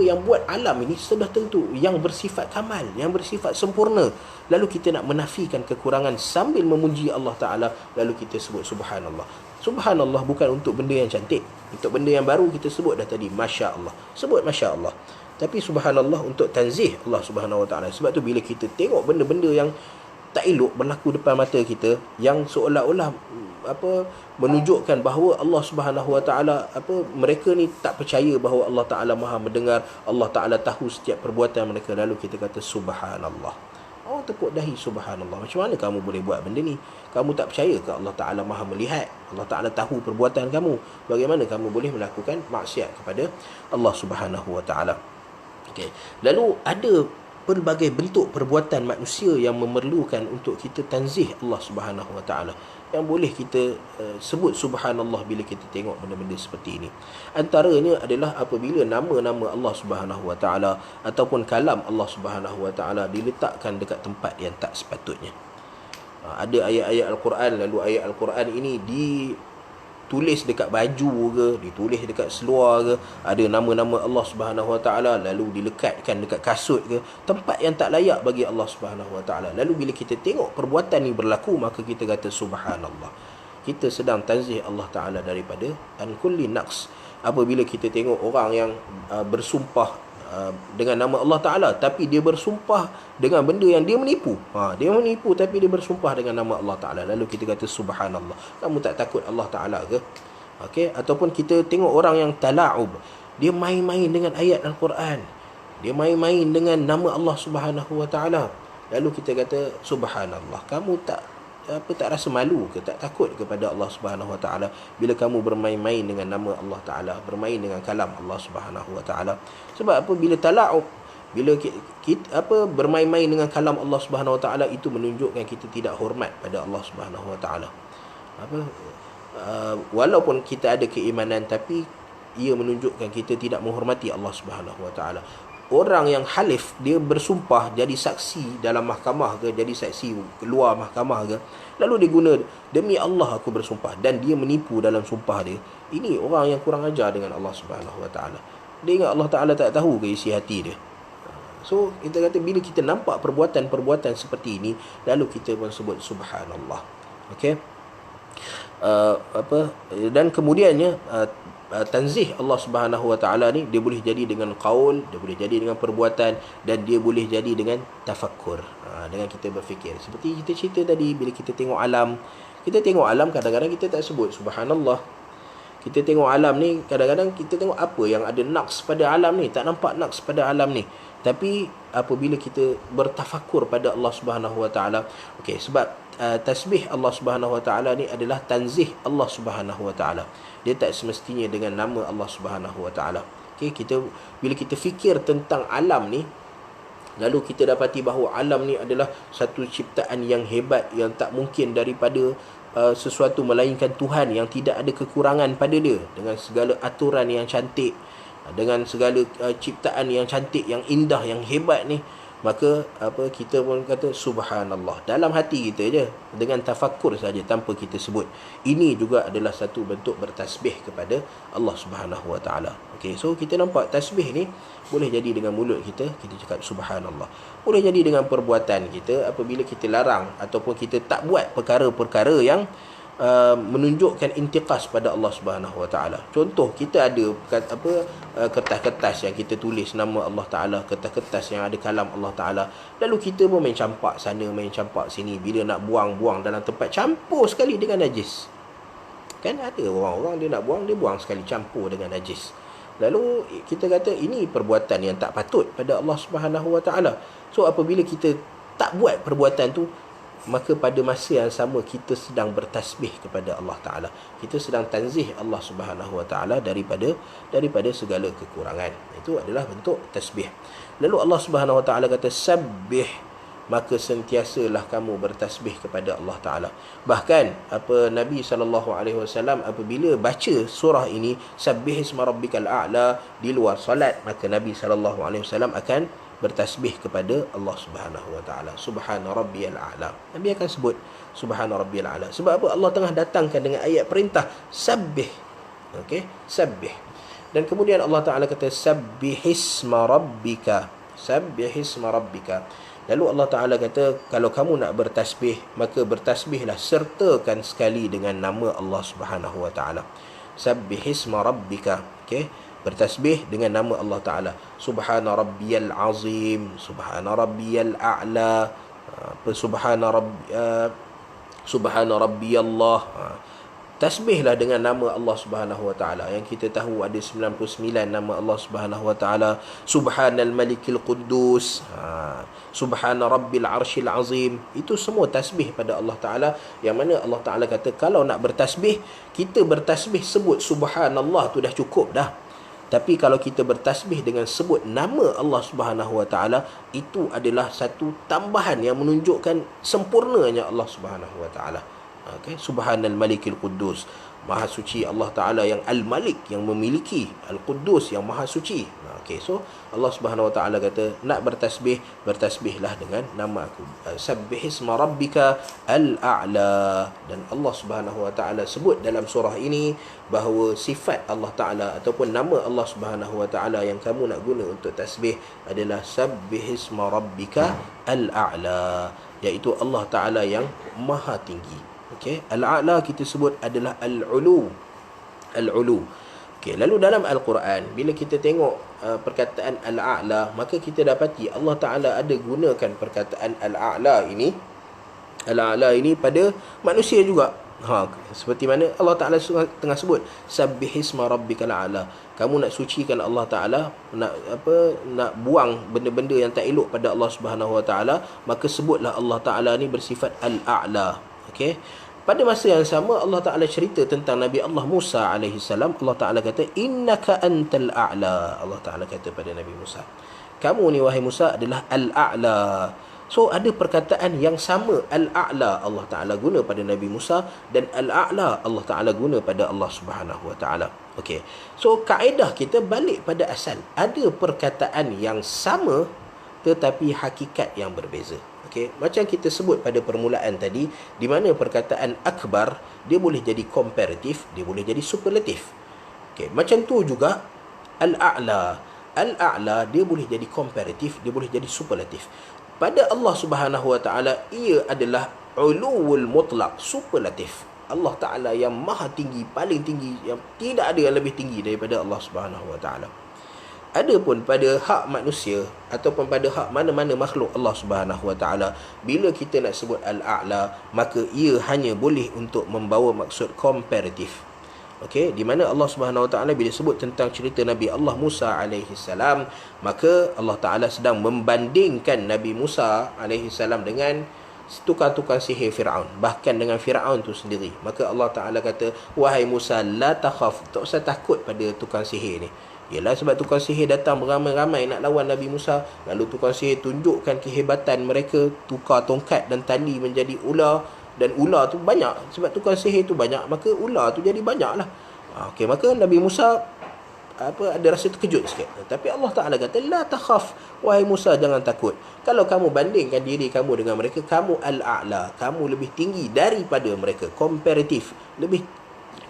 yang buat alam ini sudah tentu yang bersifat kamal, yang bersifat sempurna. Lalu kita nak menafikan kekurangan sambil memuji Allah Ta'ala, lalu kita sebut subhanallah. Subhanallah bukan untuk benda yang cantik. Untuk benda yang baru kita sebut dah tadi, Masya Allah. Sebut Masya Allah. Tapi subhanallah untuk tanzih Allah Subhanahu Wa Ta'ala. Sebab tu bila kita tengok benda-benda yang tak elok berlaku depan mata kita, yang seolah-olah menunjukkan bahawa Allah Subhanahu Wa Taala mereka ni tak percaya bahawa Allah Taala Maha mendengar, Allah Taala tahu setiap perbuatan mereka, lalu kita kata subhanallah. Orang tepuk dahi, subhanallah. Macam mana kamu boleh buat benda ni? Kamu tak percaya ke Allah Taala Maha melihat? Allah Taala tahu perbuatan kamu. Bagaimana kamu boleh melakukan maksiat kepada Allah Subhanahu Wa Taala? Okey. Lalu ada pelbagai bentuk perbuatan manusia yang memerlukan untuk kita tanzih Allah Subhanahu Wa Taala, yang boleh kita sebut subhanallah bila kita tengok benda-benda seperti ini. Antaranya adalah apabila nama-nama Allah Subhanahu Wa Taala ataupun kalam Allah Subhanahu Wa Taala diletakkan dekat tempat yang tak sepatutnya. Ada ayat-ayat Al-Quran, lalu ayat Al-Quran ini ditulis dekat baju ke, ditulis dekat seluar ke, ada nama-nama Allah Subhanahu Wa Taala lalu dilekatkan dekat kasut ke, tempat yang tak layak bagi Allah Subhanahu Wa Taala. Lalu bila kita tengok perbuatan ni berlaku, maka kita kata subhanallah. Kita sedang tanzih Allah Taala daripada an kulli naqs. Apabila kita tengok orang yang bersumpah dengan nama Allah Ta'ala, tapi dia bersumpah dengan benda yang dia menipu. Dia menipu tapi dia bersumpah dengan nama Allah Ta'ala, lalu kita kata subhanallah. Kamu tak takut Allah Ta'ala ke? Okey, ataupun kita tengok orang yang tala'ub, dia main-main dengan ayat Al-Quran, dia main-main dengan nama Allah Subhanahu Wa Ta'ala, lalu kita kata subhanallah. Kamu tak rasa malu ke, tak takut kepada Allah Subhanahu Wa Taala bila kamu bermain-main dengan nama Allah Taala, bermain dengan kalam Allah Subhanahu Wa Taala? Sebab apa? Bila tala'ub, bila kita bermain-main dengan kalam Allah Subhanahu Wa Taala, itu menunjukkan kita tidak hormat pada Allah Subhanahu Wa Taala. Walaupun kita ada keimanan, tapi ia menunjukkan kita tidak menghormati Allah Subhanahu Wa Taala. Orang yang halif, dia bersumpah jadi saksi dalam mahkamah ke, jadi saksi luar mahkamah ke, lalu dia guna demi Allah aku bersumpah, dan dia menipu dalam sumpah dia. Ini orang yang kurang ajar dengan Allah Subhanahu Wa Taala. Dia ingat Allah Taala tak tahu ke isi hati dia. So kita kata bila kita nampak perbuatan-perbuatan seperti ini, lalu kita pun sebut subhanallah. Okey. Dan kemudiannya tanzih Allah Subhanahu wa taala ni dia boleh jadi dengan qaul, dia boleh jadi dengan perbuatan, dan dia boleh jadi dengan tafakkur. Dengan kita berfikir. Seperti kita cerita tadi, bila kita tengok alam, kadang-kadang kita tak sebut subhanallah. Kita tengok alam ni, kadang-kadang kita tengok apa yang ada naqs pada alam ni, tak nampak naqs pada alam ni. Tapi apabila kita bertafakkur pada Allah Subhanahu wa taala, okey, sebab tasbih Allah Subhanahu wa taala ni adalah tanzih Allah Subhanahu wa taala. Dia tak semestinya dengan nama Allah Subhanahu wa taala. Okey, bila kita fikir tentang alam ni, lalu kita dapati bahawa alam ni adalah satu ciptaan yang hebat, yang tak mungkin daripada sesuatu melainkan Tuhan yang tidak ada kekurangan pada dia, dengan segala aturan yang cantik, dengan segala ciptaan yang cantik, yang indah, yang hebat ni, maka kita pun kata subhanallah dalam hati kita je, dengan tafakkur saja, tanpa kita sebut. Ini juga adalah satu bentuk bertasbih kepada Allah Subhanahu wa taala. Okey, so kita nampak tasbih ni boleh jadi dengan mulut kita cakap subhanallah. Boleh jadi dengan perbuatan kita apabila kita larang ataupun kita tak buat perkara-perkara yang menunjukkan intiqas pada Allah Subhanahu wa taala. Contoh, kita ada kertas-kertas yang kita tulis nama Allah taala, kertas-kertas yang ada kalam Allah taala, lalu kita pun main campak sana, main campak sini. Bila nak buang dalam tempat, campur sekali dengan najis. Kan ada orang-orang dia nak buang, dia buang sekali, campur dengan najis. Lalu kita kata ini perbuatan yang tak patut pada Allah Subhanahu wa taala. So apabila kita tak buat perbuatan tu, maka pada masa yang sama kita sedang bertasbih kepada Allah taala. Kita sedang tanzih Allah Subhanahu wa taala daripada segala kekurangan. Itu adalah bentuk tasbih. Lalu Allah Subhanahu wa taala kata sabbih, maka sentiasalah kamu bertasbih kepada Allah taala. Bahkan Nabi SAW apabila baca surah ini, sabbihisma rabbikal a'la, di luar solat, maka Nabi SAW akan bertasbih kepada Allah Subhanahu wa taala. Subhana rabbiyal a'la. Nabi akan sebut subhana rabbiyal a'la. Sebab apa? Allah tengah datangkan dengan ayat perintah sabbih. Okey, sabbih. Dan kemudian Allah Taala kata sabbihisma rabbika. Sabbihisma rabbika. Lalu Allah Ta'ala kata, kalau kamu nak bertasbih, maka bertasbihlah, sertakan sekali dengan nama Allah Subhanahu wa Ta'ala. Sabbihisma rabbika. Okay? Bertasbih dengan nama Allah Ta'ala. Subhana rabbiyal azim, subhana rabbiyal a'la, subhana rabbiyallah. Tasbihlah dengan nama Allah Subhanahu wa taala. Yang kita tahu ada 99 nama Allah Subhanahu wa taala. Subhanal malikil quddus, subhana rabbil arsyil azim. Itu semua tasbih pada Allah taala, yang mana Allah taala kata kalau nak bertasbih, kita bertasbih sebut subhanallah tu dah cukup dah. Tapi kalau kita bertasbih dengan sebut nama Allah Subhanahu wa taala, itu adalah satu tambahan yang menunjukkan sempurnanya Allah Subhanahu wa taala. Okay. Subhanal malikil quddus, maha suci Allah Ta'ala yang al-malik, yang memiliki, al-quddus, yang maha suci. Okay. So Allah Subhanahu Wa Ta'ala kata nak bertasbih, bertasbihlah dengan nama aku. Sabbihisma rabbika al-a'la. Dan Allah Subhanahu Wa Ta'ala sebut dalam surah ini bahawa sifat Allah Ta'ala ataupun nama Allah Subhanahu Wa Ta'ala yang kamu nak guna untuk tasbih adalah sabbihisma rabbika al-a'la, iaitu Allah Ta'ala yang maha tinggi. Okay. Al-a'la kita sebut adalah al-ulu. Al-ulu. Okay. Lalu dalam Al-Quran, bila kita tengok perkataan al-a'la, maka kita dapati Allah Ta'ala ada gunakan perkataan al-a'la ini. Al-a'la ini pada manusia juga. Seperti mana Allah Ta'ala tengah sebut sabbihisma rabbikal a'la. Kamu nak sucikan Allah Ta'ala, nak buang benda-benda yang tak elok pada Allah Subhanahu Wa Ta'ala, maka sebutlah Allah Ta'ala ni bersifat al-a'la. Okey. Pada masa yang sama Allah Ta'ala cerita tentang Nabi Allah Musa alaihi salam. Allah Ta'ala kata innaka antal a'la. Allah Ta'ala kata pada Nabi Musa, kamu ni wahai Musa adalah al-a'la. So ada perkataan yang sama, al-a'la Allah Ta'ala guna pada Nabi Musa, dan al-a'la Allah Ta'ala guna pada Allah Subhanahu Wa Ta'ala. Okey. So kaedah kita balik pada asal. Ada perkataan yang sama tetapi hakikat yang berbeza. Okay. Macam kita sebut pada permulaan tadi, di mana perkataan akbar dia boleh jadi komparatif, dia boleh jadi superlatif. Okay. Macam tu juga al-a'la. Al-a'la dia boleh jadi komparatif, dia boleh jadi superlatif. Pada Allah Subhanahu wa taala ia adalah uluwul mutlaq, superlatif. Allah Taala yang maha tinggi, paling tinggi, yang tidak ada yang lebih tinggi daripada Allah Subhanahu wa taala. Adapun pada hak manusia ataupun pada hak mana-mana makhluk Allah Subhanahu wa taala, bila kita nak sebut al-a'la, maka ia hanya boleh untuk membawa maksud komparatif. Okey, di mana Allah Subhanahu wa taala bila sebut tentang cerita Nabi Allah Musa alaihi salam, maka Allah Taala sedang membandingkan Nabi Musa alaihi salam dengan tukang-tukang sihir Firaun, bahkan dengan Firaun tu sendiri. Maka Allah Taala kata, wahai Musa, la takhaf, tak usah takut pada tukang sihir ni. Ialah sebab tukang sihir datang beramai-ramai nak lawan Nabi Musa, lalu tukang sihir tunjukkan kehebatan mereka, tukar tongkat dan tali menjadi ular, dan ular tu banyak. Sebab tukang sihir tu banyak, maka ular tu jadi banyak lah. Okey, maka Nabi Musa ada rasa terkejut sikit. Tapi Allah Ta'ala kata, la takhaf, wahai Musa, jangan takut. Kalau kamu bandingkan diri kamu dengan mereka, kamu al-a'la, kamu lebih tinggi daripada mereka, komparatif, lebih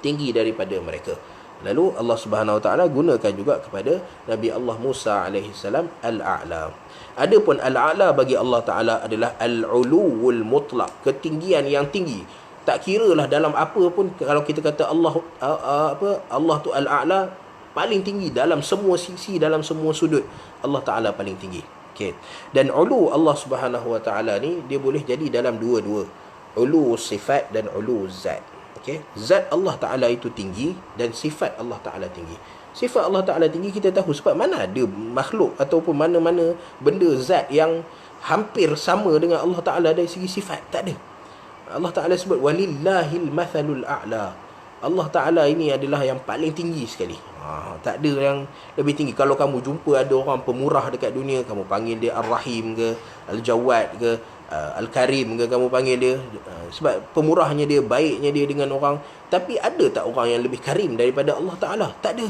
tinggi daripada mereka. Lalu Allah Subhanahu Wa Ta'ala gunakan juga kepada Nabi Allah Musa alaihi salam al-a'la. Adapun al-a'la bagi Allah Ta'ala adalah al-uluwul mutlaq, ketinggian yang tinggi. Tak kiralah dalam apa pun, kalau kita kata Allah tu al-a'la, paling tinggi dalam semua sisi, dalam semua sudut, Allah Ta'ala paling tinggi. Okay. Dan ulu Allah Subhanahu Wa Ta'ala ni dia boleh jadi dalam dua-dua, ulu sifat dan ulu zat. Okay. Zat Allah Ta'ala itu tinggi dan sifat Allah Ta'ala tinggi. Sifat Allah Ta'ala tinggi kita tahu, sebab mana ada makhluk ataupun mana-mana benda zat yang hampir sama dengan Allah Ta'ala dari segi sifat. Tak ada. Allah Ta'ala sebut walillahil mathalul a'la. Allah Ta'ala ini adalah yang paling tinggi sekali. Tak ada yang lebih tinggi. Kalau kamu jumpa ada orang pemurah dekat dunia, kamu panggil dia Ar-Rahim ke, Al-Jawad ke, Al-Karim ke, kamu panggil dia, sebab pemurahnya dia, baiknya dia dengan orang. Tapi ada tak orang yang lebih karim daripada Allah Ta'ala? Tak ada.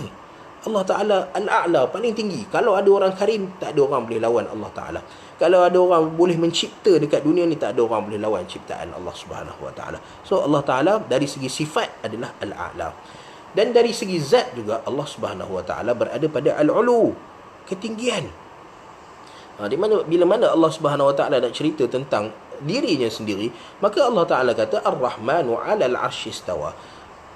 Allah Ta'ala Al-A'la, paling tinggi. Kalau ada orang karim, tak ada orang boleh lawan Allah Ta'ala. Kalau ada orang boleh mencipta dekat dunia ni, tak ada orang boleh lawan ciptaan Allah Subhanahu Wa Ta'ala. So Allah Ta'ala dari segi sifat adalah Al-A'la. Dan dari segi zat juga Allah Subhanahu Wa Ta'ala berada pada Al-Ulu, ketinggian. Di mana bila mana Allah Subhanahu Wa Ta'ala nak cerita tentang dirinya sendiri, maka Allah Ta'ala kata Ar-Rahmanu 'alal 'arsy istawa.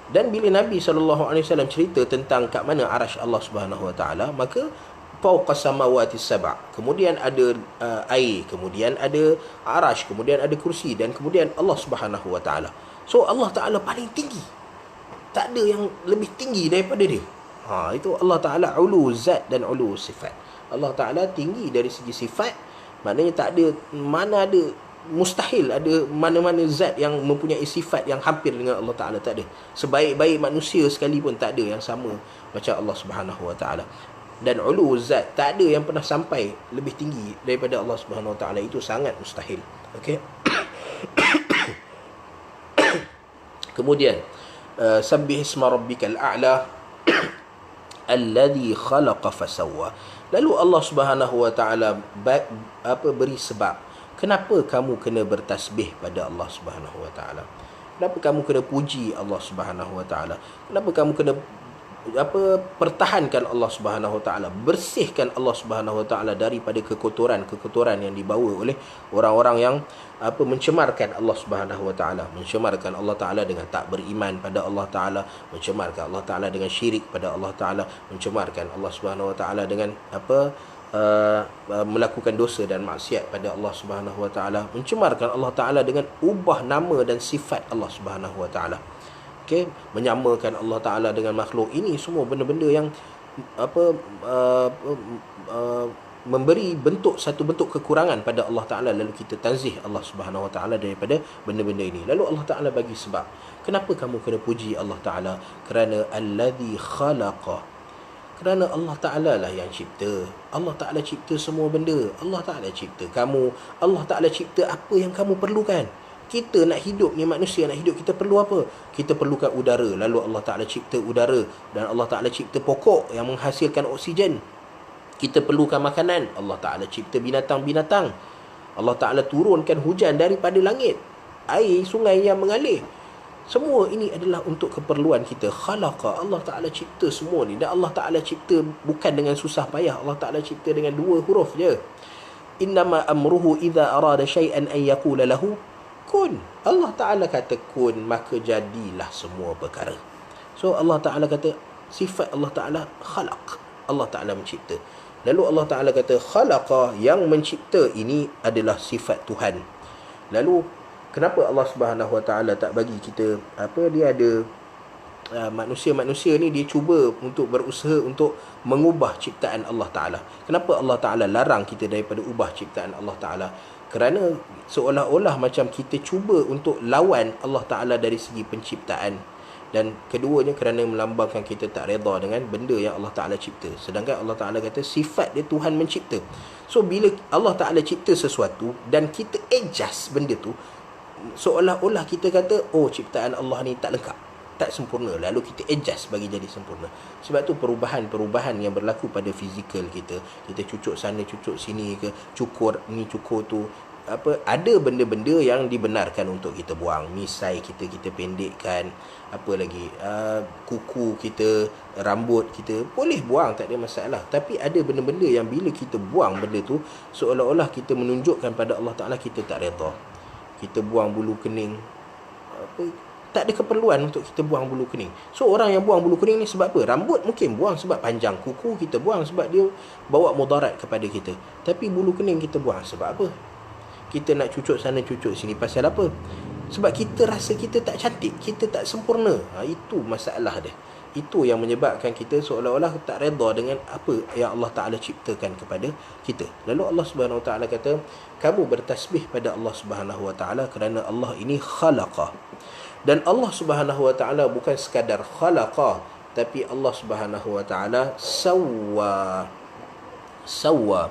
Dan bila Nabi SAW cerita tentang kat mana arasy Allah Subhanahu Wa Ta'ala, maka fawqa samawati sab', kemudian ada air, kemudian ada arasy, kemudian ada kursi, dan kemudian Allah Subhanahu Wa Ta'ala. So Allah Ta'ala paling tinggi, tak ada yang lebih tinggi daripada dia. Itu Allah Ta'ala ulu zat dan ulu sifat. Allah Ta'ala tinggi dari segi sifat, maknanya tak ada, mana ada, mustahil ada mana-mana zat yang mempunyai sifat yang hampir dengan Allah Ta'ala. Tak ada. Sebaik-baik manusia sekalipun tak ada yang sama macam Allah Subhanahu Wa Ta'ala. Dan ulu zat, tak ada yang pernah sampai lebih tinggi daripada Allah Subhanahu Wa Ta'ala. Itu sangat mustahil. Okey. Kemudian sabbih isma rabbikal a'la alladhi khalaqa fasawwa. Lalu Allah Subhanahu Wa Ta'ala beri sebab kenapa kamu kena bertasbih pada Allah Subhanahu Wa Ta'ala. Kenapa kamu kena puji Allah Subhanahu Wa Ta'ala. Kenapa kamu kena pertahankan Allah Subhanahu Wa Ta'ala, bersihkan Allah Subhanahu Wa Ta'ala daripada kekotoran yang dibawa oleh orang-orang yang mencemarkan Allah Subhanahu Wa Ta'ala, mencemarkan Allah Ta'ala dengan tak beriman pada Allah Ta'ala, mencemarkan Allah Ta'ala dengan syirik pada Allah Ta'ala, mencemarkan Allah Subhanahu Wa Ta'ala dengan melakukan dosa dan maksiat pada Allah Subhanahu Wa Ta'ala, mencemarkan Allah Ta'ala dengan ubah nama dan sifat Allah Subhanahu Wa Ta'ala. Okay, menyamakan Allah Ta'ala dengan makhluk. Ini semua benda-benda yang memberi satu bentuk kekurangan pada Allah Ta'ala. Lalu kita tanzih Allah Subhanahu Wa Ta'ala daripada benda-benda ini. Lalu Allah Ta'ala bagi sebab. Kenapa kamu kena puji Allah Ta'ala? Kerana alladhi khalaqa, kerana Allah Ta'ala lah yang cipta. Allah Ta'ala cipta semua benda. Allah Ta'ala cipta kamu. Allah Ta'ala cipta apa yang kamu perlukan. Kita nak hidup ni, manusia nak hidup, kita perlu apa? Kita perlukan udara. Lalu Allah Ta'ala cipta udara. Dan Allah Ta'ala cipta pokok yang menghasilkan oksigen. Kita perlukan makanan. Allah Ta'ala cipta binatang-binatang. Allah Ta'ala turunkan hujan daripada langit, air sungai yang mengalir. Semua ini adalah untuk keperluan kita. Khalaqa, Allah Ta'ala cipta semua ni. Dan Allah Ta'ala cipta bukan dengan susah payah. Allah Ta'ala cipta dengan 2 huruf je. Innama amruhu idza arada syai'an an yaqula lahu kun. Allah Ta'ala kata kun, maka jadilah semua perkara. So Allah Ta'ala kata, sifat Allah Ta'ala khalaq. Allah Ta'ala mencipta. Lalu Allah Ta'ala kata khalaqa, yang mencipta ini adalah sifat Tuhan. Lalu kenapa Allah Subhanahu Wa Ta'ala tak bagi kita dia ada manusia-manusia ni dia cuba untuk berusaha untuk mengubah ciptaan Allah Ta'ala. Kenapa Allah Ta'ala larang kita daripada ubah ciptaan Allah Ta'ala? Kerana seolah-olah macam kita cuba untuk lawan Allah Ta'ala dari segi penciptaan. Dan keduanya kerana melambangkan kita tak redha dengan benda yang Allah Ta'ala cipta. Sedangkan Allah Ta'ala kata sifat dia Tuhan mencipta. So bila Allah Ta'ala cipta sesuatu dan kita adjust benda tu, seolah-olah kita kata oh ciptaan Allah ni tak lengkap, tak sempurna, lalu kita adjust bagi jadi sempurna. Sebab tu perubahan-perubahan yang berlaku pada fizikal kita cucuk sana cucuk sini ke, cukur ni cukur tu, ada benda-benda yang dibenarkan untuk kita buang. Misai kita pendekkan, apa lagi, kuku kita, rambut kita boleh buang, tak ada masalah. Tapi ada benda-benda yang bila kita buang benda tu, seolah-olah kita menunjukkan pada Allah Ta'ala kita tak redha. Kita buang bulu kening, tak ada keperluan untuk kita buang bulu kening. So orang yang buang bulu kening ni sebab apa? Rambut mungkin buang sebab panjang, kuku kita buang sebab dia bawa mudarat kepada kita. Tapi bulu kening kita buang sebab apa? Kita nak cucuk sana cucuk sini pasal apa? Sebab kita rasa kita tak cantik, kita tak sempurna. Itu masalah dia. Itu yang menyebabkan kita seolah-olah tak redha dengan apa yang Allah Ta'ala ciptakan kepada kita. Lalu Allah Subhanahu Wa Ta'ala kata, kamu bertasbih pada Allah Subhanahu Wa Ta'ala kerana Allah ini khalaqa. Dan Allah Subhanahu Wa Ta'ala bukan sekadar khalaqa, tapi Allah Subhanahu Wa Ta'ala sawwa. Sawwa.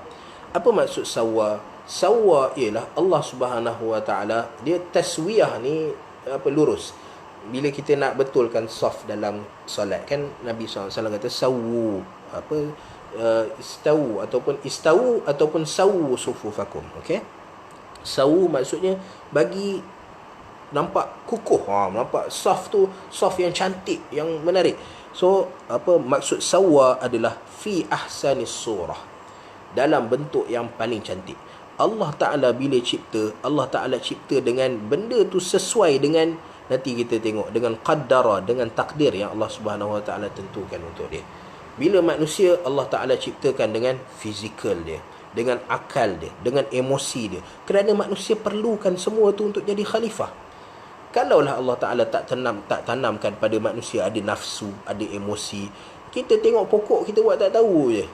Apa maksud sawwa? Sawwa ialah Allah Subhanahu Wa Ta'ala, dia taswiyah ni lurus. Bila kita nak betulkan saf dalam solat kan, Nabi SAW kata sawu, istawu ataupun sawu sufufakum. Okey, sawu maksudnya bagi nampak kukuh, nampak saf tu saf yang cantik, yang menarik. So maksud sawwa adalah fi ahsanis surah, dalam bentuk yang paling cantik. Allah Ta'ala bila cipta, Allah Ta'ala cipta dengan benda tu sesuai dengan, nanti kita tengok, dengan qaddara, dengan takdir yang Allah Subhanahu Wa Ta'ala tentukan untuk dia. Bila manusia, Allah Ta'ala ciptakan dengan fizikal dia, dengan akal dia, dengan emosi dia. Kerana manusia perlukan semua tu untuk jadi khalifah. Kalaulah Allah Ta'ala tak tanamkan pada manusia ada nafsu, ada emosi, kita tengok pokok kita buat tak tahu je.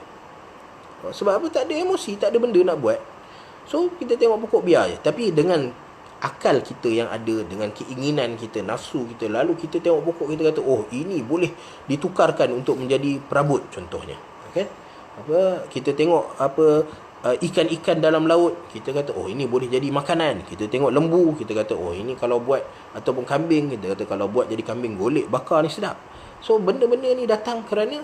Sebab apa? Tak ada emosi, tak ada benda nak buat. So kita tengok pokok biar je. Tapi dengan akal kita yang ada, dengan keinginan kita, nafsu kita, lalu kita tengok pokok, kita kata oh ini boleh ditukarkan untuk menjadi perabot contohnya. Okay? Kita tengok ikan-ikan dalam laut, kita kata oh ini boleh jadi makanan. Kita tengok lembu, kita kata oh ini kalau buat, ataupun kambing, kita kata kalau buat jadi kambing golek bakar ni sedap. So benda-benda ni datang kerana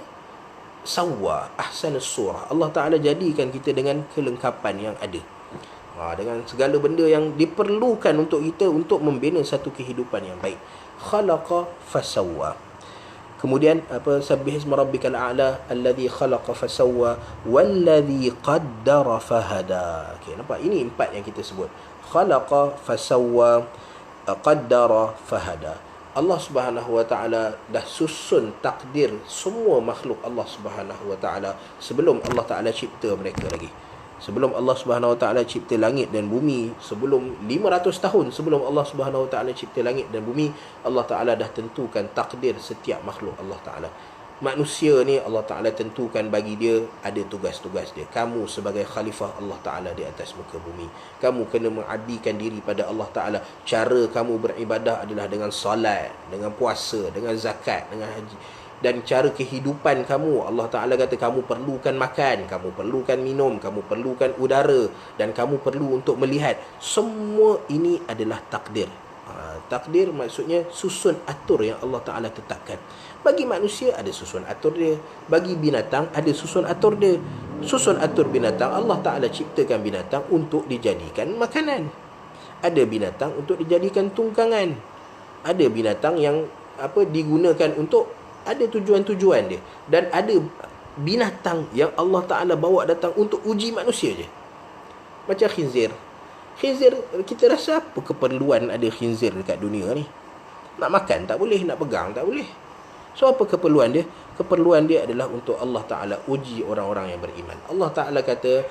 sawwa ahsanus surah. Allah Ta'ala jadikan kita dengan kelengkapan yang ada, dengan segala benda yang diperlukan untuk kita untuk membina satu kehidupan yang baik. Khalaqa fasawwa. Kemudian sabbih isma rabbikal a'la alladhi khalaqa fasawwa walladhi qaddara fahada. Okey, nampak ini 4 yang kita sebut. Khalaqa fasawwa, qaddara fahada. Allah Subhanahu Wa Ta'ala dah susun takdir semua makhluk Allah Subhanahu Wa Ta'ala sebelum Allah Ta'ala cipta mereka lagi. Sebelum Allah Subhanahu Wa Ta'ala cipta langit dan bumi, sebelum 500 tahun sebelum Allah Subhanahu Wa Ta'ala cipta langit dan bumi, Allah Ta'ala dah tentukan takdir setiap makhluk Allah Ta'ala. Manusia ni Allah Ta'ala tentukan bagi dia ada tugas-tugas dia. Kamu sebagai khalifah Allah Ta'ala di atas muka bumi, kamu kena mengabdikan diri pada Allah Ta'ala. Cara kamu beribadah adalah dengan salat, dengan puasa, dengan zakat, dengan haji. Dan cara kehidupan kamu, Allah Ta'ala kata kamu perlukan makan, kamu perlukan minum, kamu perlukan udara, dan kamu perlu untuk melihat. Semua ini adalah takdir. Takdir maksudnya susun atur yang Allah Ta'ala tetapkan. Bagi manusia ada susun atur dia, bagi binatang ada susun atur dia. Susun atur binatang, Allah Ta'ala ciptakan binatang untuk dijadikan makanan. Ada binatang untuk dijadikan tunggangan. Ada binatang yang digunakan untuk ada tujuan-tujuan dia, dan ada binatang yang Allah Ta'ala bawa datang untuk uji manusia je. Macam khinzir. Khinzir, kita rasa apa keperluan ada khinzir dekat dunia ni? Nak makan tak boleh, nak pegang tak boleh. So apa keperluan dia? Keperluan dia adalah untuk Allah Ta'ala uji orang-orang yang beriman. Allah Ta'ala kata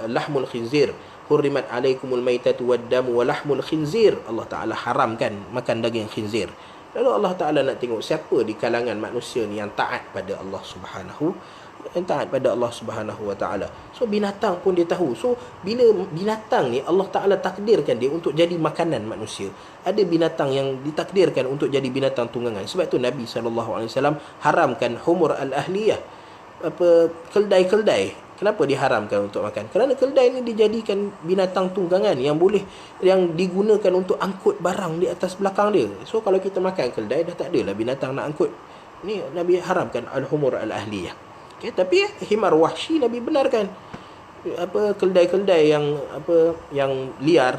lahmul khinzir hurrimat alaikumul maitatu waddamu wa lahmul khinzir. Allah Ta'ala haramkan makan daging khinzir. Lalu Allah Ta'ala nak tengok siapa di kalangan manusia ni yang taat pada Allah Subhanahu wa Ta'ala. So binatang pun dia tahu. So bila binatang ni Allah Ta'ala takdirkan dia untuk jadi makanan manusia. Ada binatang yang ditakdirkan untuk jadi binatang tunggangan. Sebab tu Nabi SAW haramkan humur al-ahliyah, keldai-keldai. Kenapa diharamkan untuk makan? Kerana keldai ni dijadikan binatang tunggangan yang digunakan untuk angkut barang di atas belakang dia. So kalau kita makan keldai, dah tak adalah binatang nak angkut. Ni Nabi haramkan al-humur al-ahliyah. Okay, tapi himar wahsyi Nabi benarkan. Keldai-keldai yang liar,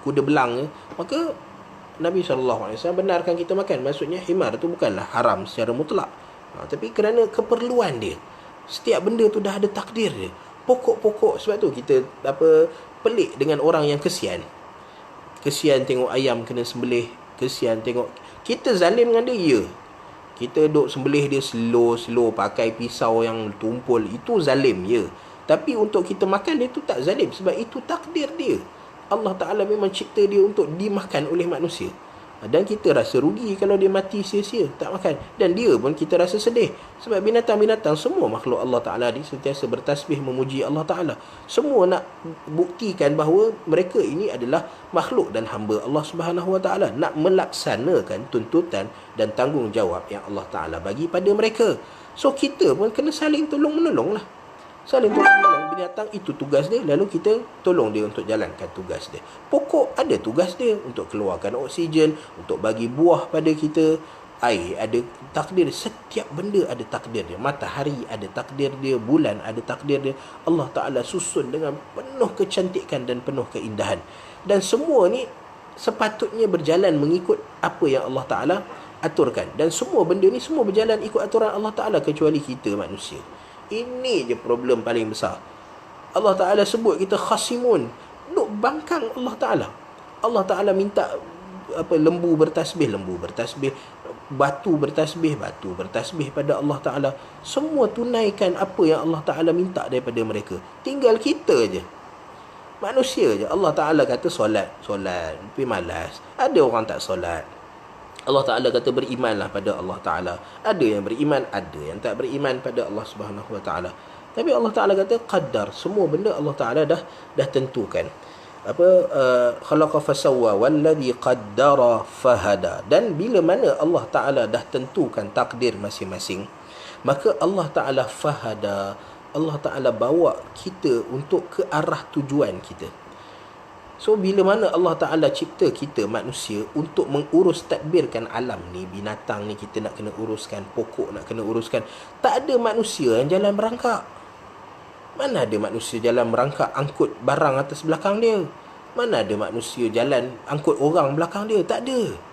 kuda belang, maka Nabi SAW benarkan kita makan. Maksudnya himar tu bukanlah haram secara mutlak, tapi kerana keperluan dia. Setiap benda tu dah ada takdir dia. Pokok-pokok. Sebab tu kita pelik dengan orang yang kesian. Kesian tengok ayam kena sembelih. Kesian tengok. Kita zalim dengan dia, ya. Kita duk sembelih dia slow, pakai pisau yang tumpul. Itu zalim, ya. Tapi untuk kita makan dia tu tak zalim. Sebab itu takdir dia. Allah Ta'ala memang cipta dia untuk dimakan oleh manusia. Dan kita rasa rugi kalau dia mati sia-sia tak makan. Dan dia pun kita rasa sedih. Sebab binatang-binatang, semua makhluk Allah Ta'ala ni sentiasa bertasbih memuji Allah Ta'ala. Semua nak buktikan bahawa mereka ini adalah makhluk dan hamba Allah Subhanahu Wa Ta'ala. Nak melaksanakan tuntutan dan tanggungjawab yang Allah Ta'ala bagi pada mereka. So kita pun kena saling tolong-menolong lah. Saling tolong-menolong. Binatang itu tugas dia, lalu kita tolong dia untuk jalankan tugas dia. Pokok ada tugas dia untuk keluarkan oksigen, untuk bagi buah pada kita. Air ada takdir. Setiap benda ada takdir dia. Matahari ada takdir dia, bulan ada takdir dia. Allah Ta'ala susun dengan penuh kecantikan dan penuh keindahan. Dan semua ni sepatutnya berjalan mengikut apa yang Allah Ta'ala aturkan. Dan semua benda ni semua berjalan ikut aturan Allah Ta'ala, kecuali kita manusia. Ini je problem paling besar. Allah Ta'ala sebut kita khasimun. Duk bangkang Allah Ta'ala. Allah Ta'ala minta lembu bertasbih, batu bertasbih pada Allah Ta'ala. Semua tunaikan apa yang Allah Ta'ala minta daripada mereka. Tinggal kita je, manusia je. Allah Ta'ala kata solat, tapi malas. Ada orang tak solat. Allah Ta'ala kata berimanlah pada Allah Ta'ala. Ada yang beriman, ada yang tak beriman pada Allah Subhanahu Wa Ta'ala. Tapi Allah Ta'ala kata qadar. Semua benda Allah Ta'ala dah tentukan. Khalaqa fasawwa walladhi qaddara fahada. Dan bila mana Allah Ta'ala dah tentukan takdir masing-masing, maka Allah Ta'ala fahada. Allah Ta'ala bawa kita untuk ke arah tujuan kita. So bila mana Allah Ta'ala cipta kita manusia untuk mengurus tadbirkan alam ni, binatang ni kita nak kena uruskan, pokok nak kena uruskan. Tak ada manusia yang jalan merangkak. Mana ada manusia jalan merangkak angkut barang atas belakang dia? Mana ada manusia jalan angkut orang belakang dia? Tak ada.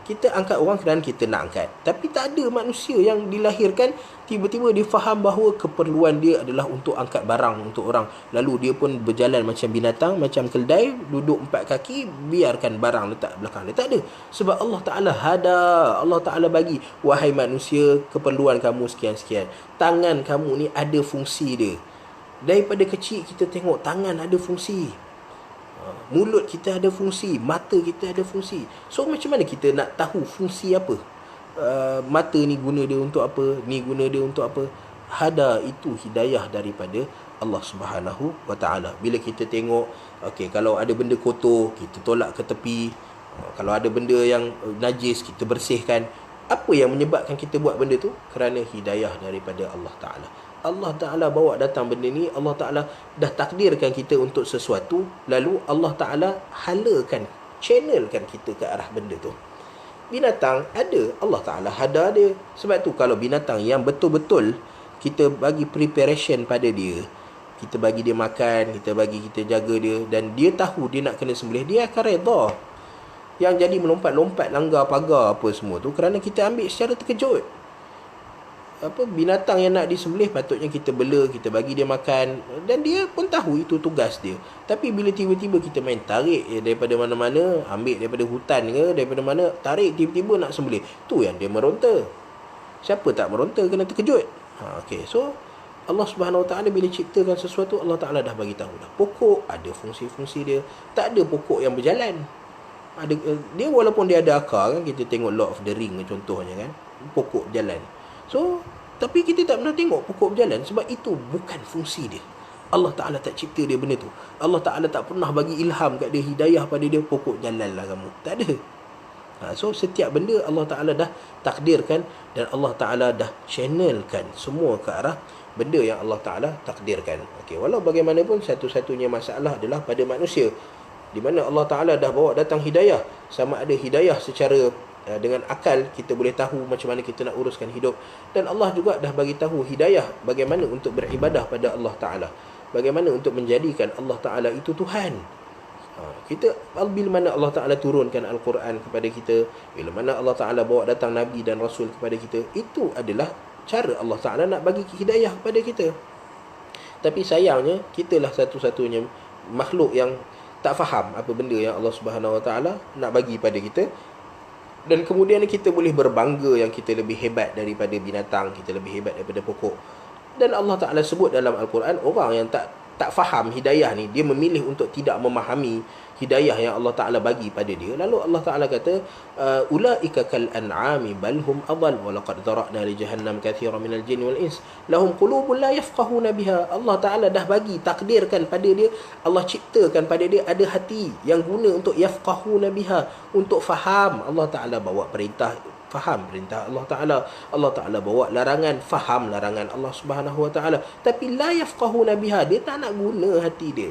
Kita angkat orang kerana kita nak angkat. Tapi tak ada manusia yang dilahirkan tiba-tiba dia faham bahawa keperluan dia adalah untuk angkat barang untuk orang. Lalu dia pun berjalan macam binatang, macam keldai, duduk 4 kaki, biarkan barang letak belakang dia. Tak ada. Sebab Allah Ta'ala hada. Allah Ta'ala bagi, wahai manusia, keperluan kamu sekian-sekian. Tangan kamu ni ada fungsi dia. Daripada kecil kita tengok tangan ada fungsi. Mulut kita ada fungsi, mata kita ada fungsi. So macam mana kita nak tahu fungsi apa? Mata ni guna dia untuk apa, ni guna dia untuk apa? Hada, itu hidayah daripada Allah Subhanahu Wa Ta'ala. Bila kita tengok, okey, kalau ada benda kotor, kita tolak ke tepi. Kalau ada benda yang najis, kita bersihkan. Apa yang menyebabkan kita buat benda tu? Kerana hidayah daripada Allah Ta'ala. Allah Ta'ala bawa datang benda ni. Allah Ta'ala dah takdirkan kita untuk sesuatu, lalu Allah Ta'ala halakan, channelkan kita ke arah benda tu. Binatang ada, Allah Ta'ala hada dia. Sebab tu kalau binatang yang betul-betul kita bagi preparation pada dia, kita bagi dia makan, kita jaga dia, dan dia tahu dia nak kena sembelih, dia akan redha. Yang jadi melompat-lompat, langgar pagar apa semua tu kerana kita ambil secara terkejut. Binatang yang nak disembelih patutnya kita bela, kita bagi dia makan, dan dia pun tahu itu tugas dia. Tapi bila tiba-tiba kita main tarik daripada mana-mana, ambil daripada hutan ke daripada mana, tarik tiba-tiba nak sembelih, tu yang dia meronta. Siapa tak meronta kena terkejut? Okey, so Allah Subhanahu Wa Taala bila ciptakan sesuatu, Allah Taala dah bagi tahu dah. Pokok ada fungsi-fungsi dia. Tak ada pokok yang berjalan. Dia walaupun dia ada akar kan, kita tengok Lord of the Ring contohnya kan, pokok berjalan. So tapi kita tak pernah tengok pokok berjalan sebab itu bukan fungsi dia. Allah Ta'ala tak cipta dia benda tu. Allah Ta'ala tak pernah bagi ilham kat dia, hidayah pada dia, pokok jalan lah kamu. Tak ada. So setiap benda Allah Ta'ala dah takdirkan, dan Allah Ta'ala dah channelkan semua ke arah benda yang Allah Ta'ala takdirkan. Okay, walau bagaimanapun satu-satunya masalah adalah pada manusia, di mana Allah Ta'ala dah bawa datang hidayah. Sama ada hidayah secara dengan akal, kita boleh tahu macam mana kita nak uruskan hidup, dan Allah juga dah bagi tahu hidayah bagaimana untuk beribadah pada Allah Ta'ala, bagaimana untuk menjadikan Allah Ta'ala itu Tuhan. Kita bila mana Allah Ta'ala turunkan Al-Quran kepada kita, bila mana Allah Ta'ala bawa datang Nabi dan Rasul kepada kita, itu adalah cara Allah Ta'ala nak bagi hidayah kepada kita. Tapi sayangnya, kitalah satu-satunya makhluk yang tak faham apa benda yang Allah Subhanahu Wa Ta'ala nak bagi pada kita. Dan kemudian kita boleh berbangga yang kita lebih hebat daripada binatang, kita lebih hebat daripada pokok. Dan Allah Ta'ala sebut dalam Al-Quran, orang yang tak faham hidayah ni, dia memilih untuk tidak memahami hidayah yang Allah Ta'ala bagi pada dia. Lalu Allah Ta'ala kata, ulaika kal an'ami bal hum adall wa laqad dhara'na li jahannam katsiran minal jinni wal ins lahum qulubun la yafqahuna biha. Allah Ta'ala dah bagi, takdirkan pada dia, Allah ciptakan pada dia ada hati yang guna untuk yafqahuna biha, untuk faham. Allah Ta'ala bawa perintah, faham perintah Allah Ta'ala. Allah Ta'ala bawa larangan, faham larangan Allah Subhanahu Wa Ta'ala. Tapi la yafqahuna biha, dia tak nak guna hati dia.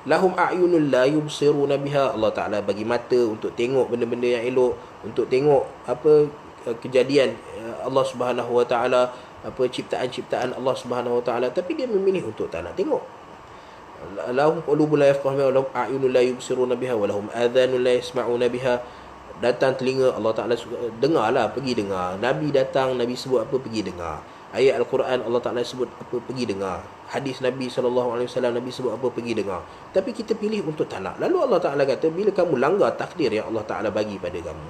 Lahum a'yunul la yubsiruna biha. Allah Ta'ala bagi mata untuk tengok benda-benda yang elok, untuk tengok kejadian Allah Subhanahu Wa Ta'ala, ciptaan-ciptaan Allah Subhanahu Wa Ta'ala, tapi dia memilih untuk tak nak tengok. Lahum qulubun la yafqahuna biha, lahum a'yunul la yubsiruna biha, wa lahum adhanun la yasma'una biha. Datang telinga, Allah Ta'ala suka dengarlah, pergi dengar. Nabi datang, Nabi sebut apa, pergi dengar. Ayat Al-Quran Allah Ta'ala sebut apa, pergi dengar. Hadis Nabi SAW, Nabi sebut apa, pergi dengar. Tapi kita pilih untuk tak nak. Lalu Allah Ta'ala kata, bila kamu langgar takdir yang Allah Ta'ala bagi pada kamu,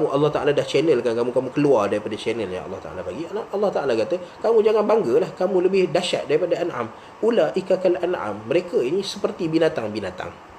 Allah Ta'ala dah channelkan kamu keluar daripada channel yang Allah Ta'ala bagi. Allah Ta'ala kata, kamu jangan banggalah, kamu lebih dahsyat daripada an'am. Ulaika kal an'am, mereka ini seperti binatang-binatang.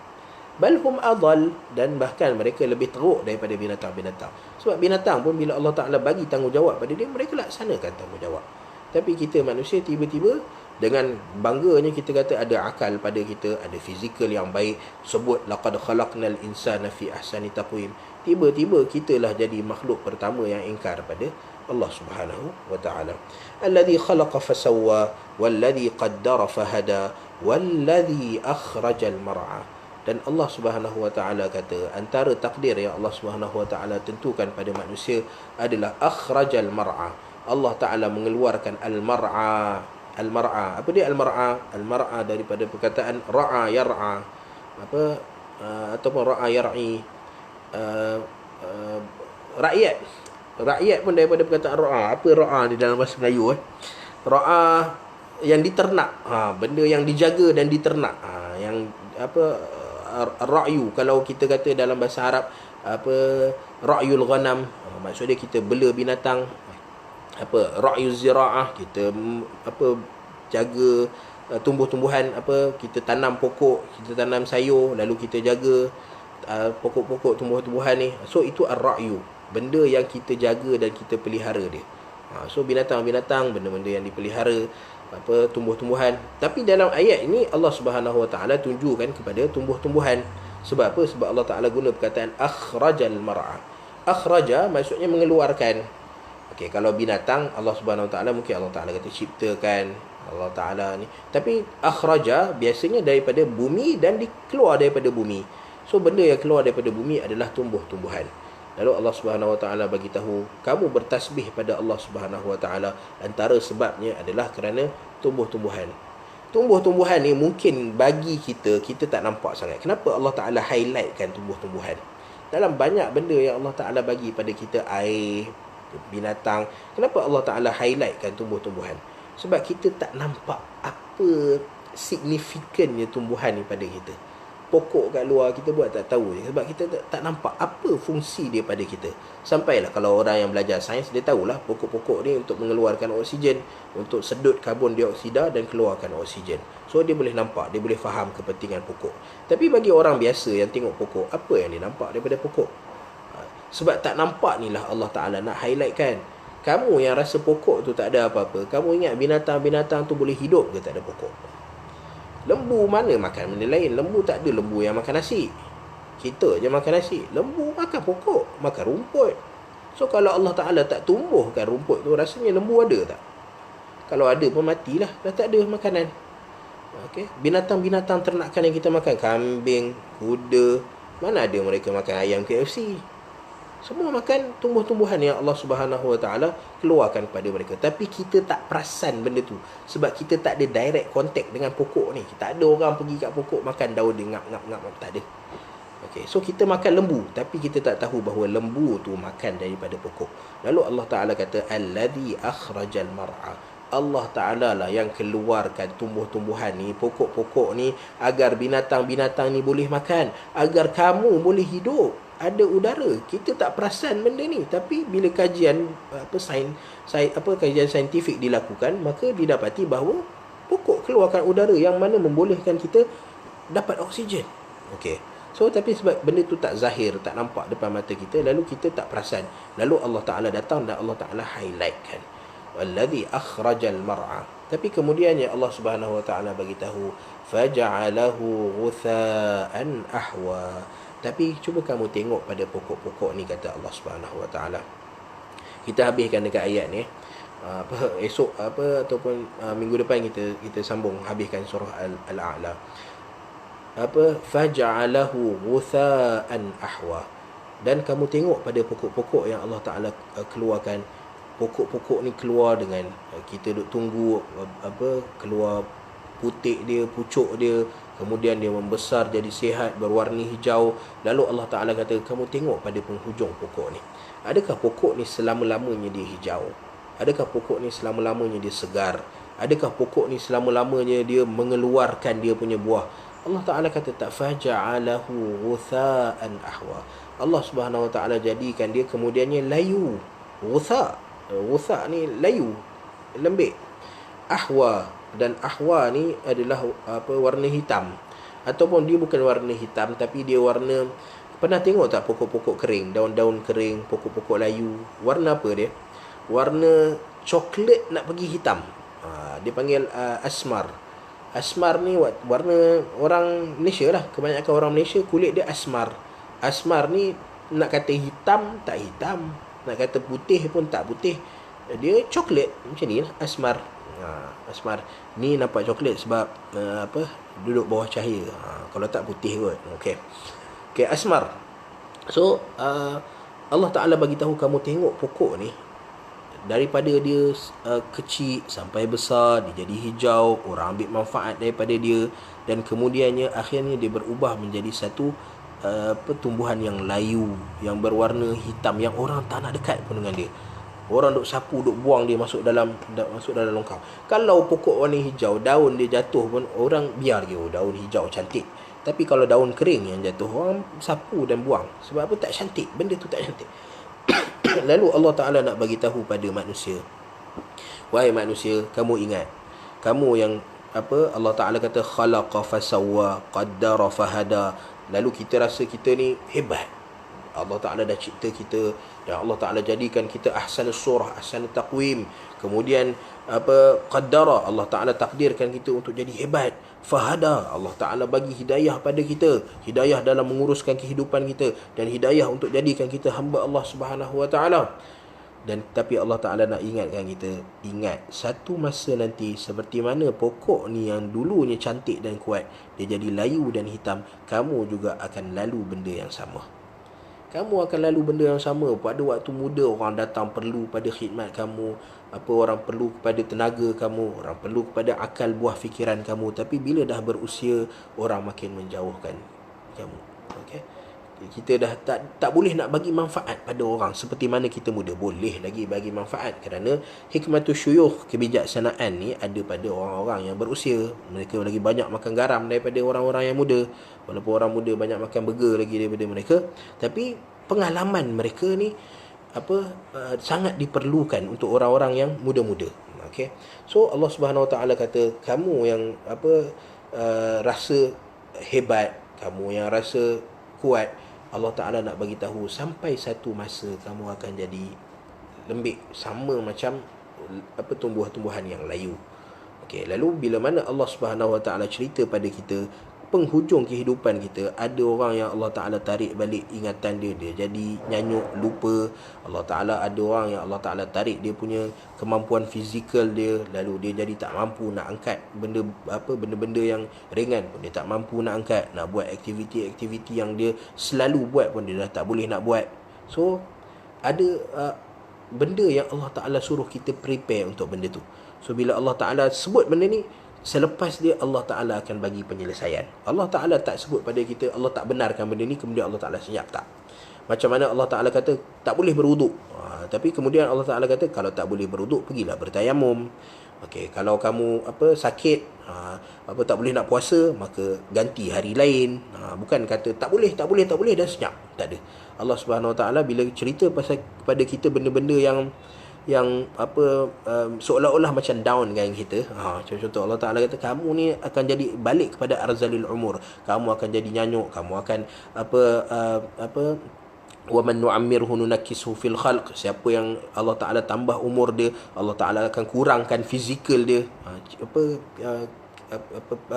Balhum adal, dan bahkan mereka lebih teruk daripada binatang-binatang. Sebab binatang pun bila Allah Ta'ala bagi tanggungjawab pada dia, mereka laksanakan tanggungjawab. Tapi kita manusia tiba-tiba dengan bangganya kita kata ada akal pada kita, ada fizikal yang baik, sebut laqad khalaqnal insana fi ahsani taqwim. Tiba-tiba kitalah jadi makhluk pertama yang ingkar pada Allah Subhanahu Wa Ta'ala. Alladhi khalaqa fasawwa, walladhi qaddara fahada, walladhi akhrajal mar'a. Dan Allah Subhanahu Wa Ta'ala kata, antara takdir yang Allah Subhanahu Wa Ta'ala tentukan pada manusia adalah akhrajal mar'a. Allah Ta'ala mengeluarkan al-mar'a. Al-mar'a, apa dia al-mar'a? Al-mar'a daripada perkataan ra'a yar'a, ataupun ra'a yar'i, rakyat. Rakyat pun daripada perkataan ra'a. Apa ra'a di dalam bahasa Melayu? Ra'a yang diternak, benda yang dijaga dan diternak, yang ra'yu. Kalau kita kata dalam bahasa Arab ra'yul ghanam, maksudnya kita bela binatang. Ra'yu zira'ah, kita jaga tumbuh-tumbuhan, kita tanam pokok, kita tanam sayur, lalu kita jaga pokok-pokok, tumbuh-tumbuhan ni. So itu ar-ra'yu, benda yang kita jaga dan kita pelihara dia. So binatang-binatang, benda-benda yang dipelihara, tumbuh-tumbuhan. Tapi dalam ayat ini Allah Subhanahu Wa Ta'ala tunjukkan kepada tumbuh-tumbuhan. Sebab apa? Sebab Allah Ta'ala guna perkataan akhrajal mar'a. Akhraja maksudnya mengeluarkan. Okey, kalau binatang Allah Subhanahu Wa Ta'ala mungkin Allah Ta'ala kata ciptakan, Allah Ta'ala ni. Tapi akhraja biasanya daripada bumi dan dikeluar daripada bumi. So benda yang keluar daripada bumi adalah tumbuh-tumbuhan. Lalu Allah Subhanahu Wa Ta'ala bagi tahu, kamu bertasbih pada Allah Subhanahu Wa Ta'ala, antara sebabnya adalah kerana tumbuh-tumbuhan. tumbuh-tumbuhan ni mungkin bagi kita tak nampak sangat. Kenapa Allah Ta'ala highlightkan tumbuh-tumbuhan? Dalam banyak benda yang Allah Ta'ala bagi pada kita, air, binatang, kenapa Allah Ta'ala highlightkan tumbuh-tumbuhan? Sebab kita tak nampak apa signifikannya tumbuhan ni pada kita. Pokok kat luar kita buat tak tahu je, sebab kita tak nampak apa fungsi dia pada kita. Sampailah kalau orang yang belajar sains, dia tahulah pokok-pokok ni untuk mengeluarkan oksigen, untuk sedut karbon dioksida dan keluarkan oksigen. So dia boleh nampak, dia boleh faham kepentingan pokok. Tapi bagi orang biasa yang tengok pokok, apa yang dia nampak daripada pokok? Sebab tak nampak ni lah Allah Ta'ala nak highlightkan. Kamu yang rasa pokok tu tak ada apa-apa, kamu ingat binatang-binatang tu boleh hidup ke tak ada pokok? Lembu mana makan benda lain? Lembu tak ada lembu yang makan nasi. Kita je makan nasi. Lembu makan pokok, makan rumput. So kalau Allah Ta'ala tak tumbuhkan rumput tu, rasanya lembu ada tak? Kalau ada pun matilah, dah tak ada makanan. Okay. Binatang-binatang ternakan yang kita makan, kambing, kuda, mana ada mereka makan ayam KFC? Semua makan tumbuh-tumbuhan yang Allah Subhanahu Wa Ta'ala keluarkan kepada mereka. Tapi kita tak perasan benda tu, sebab kita tak ada direct contact dengan pokok ni. Tak ada orang pergi kat pokok makan daun dia ngap, tak ada. Okay. So kita makan lembu, tapi kita tak tahu bahawa lembu tu makan daripada pokok. Lalu Allah Ta'ala kata, Alladhi akhrajal mar'a. Allah Ta'ala lah yang keluarkan tumbuh-tumbuhan ni, pokok-pokok ni, agar binatang-binatang ni boleh makan, agar kamu boleh hidup, ada udara. Kita tak perasan benda ni, tapi bila kajian kajian saintifik dilakukan, maka didapati bahawa pokok keluarkan udara yang mana membolehkan kita dapat oksigen. Okey. So tapi sebab benda tu tak zahir, tak nampak depan mata kita, lalu kita tak perasan. Lalu Allah Ta'ala datang dan Allah Ta'ala highlightkan, Alladhi akhrajal mar'a. Tapi kemudiannya Allah Subhanahu Wa Ta'ala bagi tahu, faja'alahu ghutha'an ahwa. Tapi cuba kamu tengok pada pokok-pokok ni, kata Allah Subhanahu Wa Ta'ala. Kita habiskan dekat ayat ni. Esok ataupun minggu depan kita sambung habiskan surah Al-A'la. Faja'alahu ghutha'an ahwa. Dan kamu tengok pada pokok-pokok yang Allah Ta'ala keluarkan. Pokok-pokok ni keluar dengan, kita duk tunggu keluar putik dia, pucuk dia, kemudian dia membesar jadi sihat, berwarna hijau. Lalu Allah Ta'ala kata, kamu tengok pada penghujung pokok ni. Adakah pokok ni selama-lamanya dia hijau? Adakah pokok ni selama-lamanya dia segar? Adakah pokok ni selama-lamanya dia mengeluarkan dia punya buah? Allah Ta'ala kata tak, faja'alahu ghutha'an ahwa. Allah Subhanahu Wa Ta'ala jadikan dia kemudiannya layu. Ghutha' ni layu, lembik. Ahwa, dan ahwa ni adalah warna hitam, ataupun dia bukan warna hitam, tapi dia warna, pernah tengok tak pokok-pokok kering, daun-daun kering, pokok-pokok layu, warna apa dia? Warna coklat nak pergi hitam. Dia panggil asmar. Asmar ni warna orang Malaysia lah, kebanyakan orang Malaysia kulit dia asmar. Asmar ni nak kata hitam tak hitam, nak kata putih pun tak putih, dia coklat macam ni lah, asmar. Asmar ni nampak coklat sebab duduk bawah cahaya. Kalau tak putih kot. Okey, asmar. So Allah Ta'ala bagi tahu, kamu tengok pokok ni, daripada dia kecil sampai besar, dia jadi hijau, orang ambil manfaat daripada dia, dan kemudiannya akhirnya dia berubah menjadi satu tumbuhan yang layu, yang berwarna hitam, yang orang tak nak dekat pun dengan dia. Orang duk sapu, duk buang dia masuk dalam longkang. Kalau pokok warna hijau, daun dia jatuh pun orang biar dia, daun hijau cantik. Tapi kalau daun kering yang jatuh, orang sapu dan buang. Sebab apa? Tak cantik, benda tu tak cantik. Lalu Allah Ta'ala nak bagi tahu pada manusia, wahai manusia, kamu ingat, kamu yang Allah Ta'ala kata khalaqa fasawwa qaddara fahada. Lalu kita rasa kita ni hebat, Allah Ta'ala dah cipta kita, dan Allah Ta'ala jadikan kita ahsan surah, ahsan taqwim. Kemudian qaddara, Allah Ta'ala takdirkan kita untuk jadi hebat. Fahada, Allah Ta'ala bagi hidayah pada kita, hidayah dalam menguruskan kehidupan kita, dan hidayah untuk jadikan kita hamba Allah Subhanahu Wa Ta'ala. Dan tapi Allah Ta'ala nak ingatkan kita, ingat satu masa nanti, seperti mana pokok ni yang dulunya cantik dan kuat, dia jadi layu dan hitam, kamu juga akan lalu benda yang sama. Kamu akan lalu benda yang sama. Pada waktu muda orang datang perlu pada khidmat kamu, orang perlu kepada tenaga kamu, orang perlu kepada akal buah fikiran kamu. Tapi bila dah berusia, orang makin menjauhkan kamu. Okey. Kita dah tak boleh nak bagi manfaat pada orang seperti mana kita muda. Boleh lagi bagi manfaat, kerana hikmatus syuyukh, kebijaksanaan ni ada pada orang-orang yang berusia. Mereka lagi banyak makan garam daripada orang-orang yang muda. Walaupun orang muda banyak makan burger lagi daripada mereka, tapi pengalaman mereka ni sangat diperlukan untuk orang-orang yang muda-muda. Okey. So Allah Subhanahu Wa Taala kata, kamu yang rasa hebat, kamu yang rasa kuat, Allah Ta'ala nak bagi tahu sampai satu masa kamu akan jadi lembik, sama macam tumbuh-tumbuhan yang layu. Okey, lalu bila mana Allah Subhanahu Wa Ta'ala cerita pada kita penghujung kehidupan kita, ada orang yang Allah Ta'ala tarik balik ingatan dia jadi nyanyuk, lupa. Allah Ta'ala ada orang yang Allah Ta'ala tarik dia punya kemampuan fizikal dia, lalu dia jadi tak mampu nak angkat benda-benda yang ringan pun dia tak mampu nak angkat, nak buat aktiviti-aktiviti yang dia selalu buat pun dia dah tak boleh nak buat. So ada benda yang Allah Ta'ala suruh kita prepare untuk benda tu. So bila Allah Ta'ala sebut benda ni, selepas dia Allah Ta'ala akan bagi penyelesaian. Allah Ta'ala tak sebut pada kita, Allah tak benarkan benda ni, kemudian Allah Ta'ala senyap, tak. Macam mana Allah Ta'ala kata tak boleh berwuduk, tapi kemudian Allah Ta'ala kata kalau tak boleh berwuduk, pergilah bertayamum. Okey, kalau kamu sakit, tak boleh nak puasa, maka ganti hari lain. Bukan kata tak boleh dan senyap. Tak ada. Allah Subhanahu Wa Ta'ala bila cerita pasal kepada kita benda-benda yang seolah-olah macam down kan kita. Contoh Allah Ta'ala kata kamu ni akan jadi balik kepada arzalil umur, kamu akan jadi nyanyuk, kamu akan wa man nu'ammirhu nunakkisuhu fil khalq. Siapa yang Allah Ta'ala tambah umur dia, Allah Ta'ala akan kurangkan fizikal dia.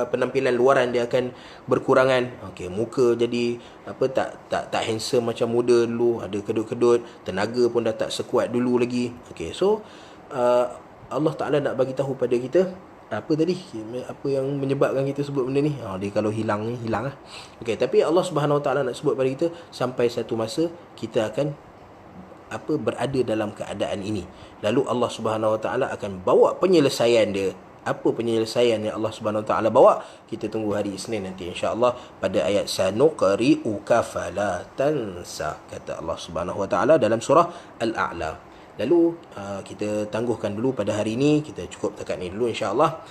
Penampilan luaran dia akan berkurangan. Okey, muka jadi tak handsome macam muda dulu, ada kedut-kedut, tenaga pun dah tak sekuat dulu lagi. Okey, so Allah Ta'ala nak bagi tahu pada kita apa yang menyebabkan kita sebut benda ni. Dia kalau hilang lah. Okey, tapi Allah Subhanahu Wa Ta'ala nak sebut pada kita sampai satu masa kita akan berada dalam keadaan ini. Lalu Allah Subhanahu Wa Ta'ala akan bawa penyelesaian dia. Apa penyelesaian yang Allah Subhanahu Wa Ta'ala bawa? Kita tunggu hari Isnin nanti insya-Allah pada ayat sanuqri'uka fala tansa, kata Allah Subhanahu Wa Ta'ala dalam surah Al-A'la. Lalu kita tangguhkan dulu pada hari ini, kita cukup dekat ni dulu insya-Allah.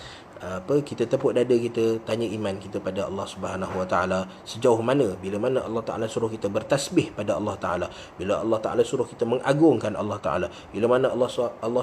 Kita tepuk dada, kita tanya iman kita pada Allah Subhanahu Wa Ta'ala sejauh mana, bila mana Allah Ta'ala suruh kita bertasbih pada Allah Ta'ala, bila Allah Ta'ala suruh kita mengagungkan Allah Ta'ala, bila mana Allah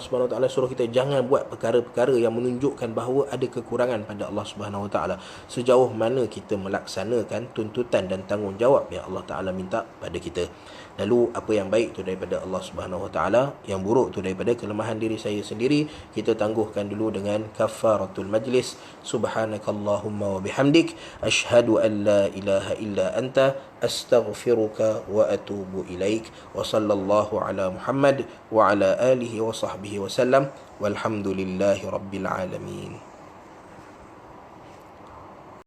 Subhanahu Wa Ta'ala suruh kita jangan buat perkara-perkara yang menunjukkan bahawa ada kekurangan pada Allah Subhanahu Wa Ta'ala, sejauh mana kita melaksanakan tuntutan dan tanggungjawab yang Allah Ta'ala minta pada kita. Lalu apa yang baik tu daripada Allah Subhanahu Wa Ta'ala, yang buruk tu daripada kelemahan diri saya sendiri, kita tangguhkan dulu dengan kafaratul majlis. Subhanakallahumma wa bihamdik, asyhadu an la ilaha illa anta, astaghfiruka wa atubu ilaik. Wa sallallahu ala Muhammad wa ala alihi wa sahbihi wa sallam, walhamdulillahi rabbil alamin.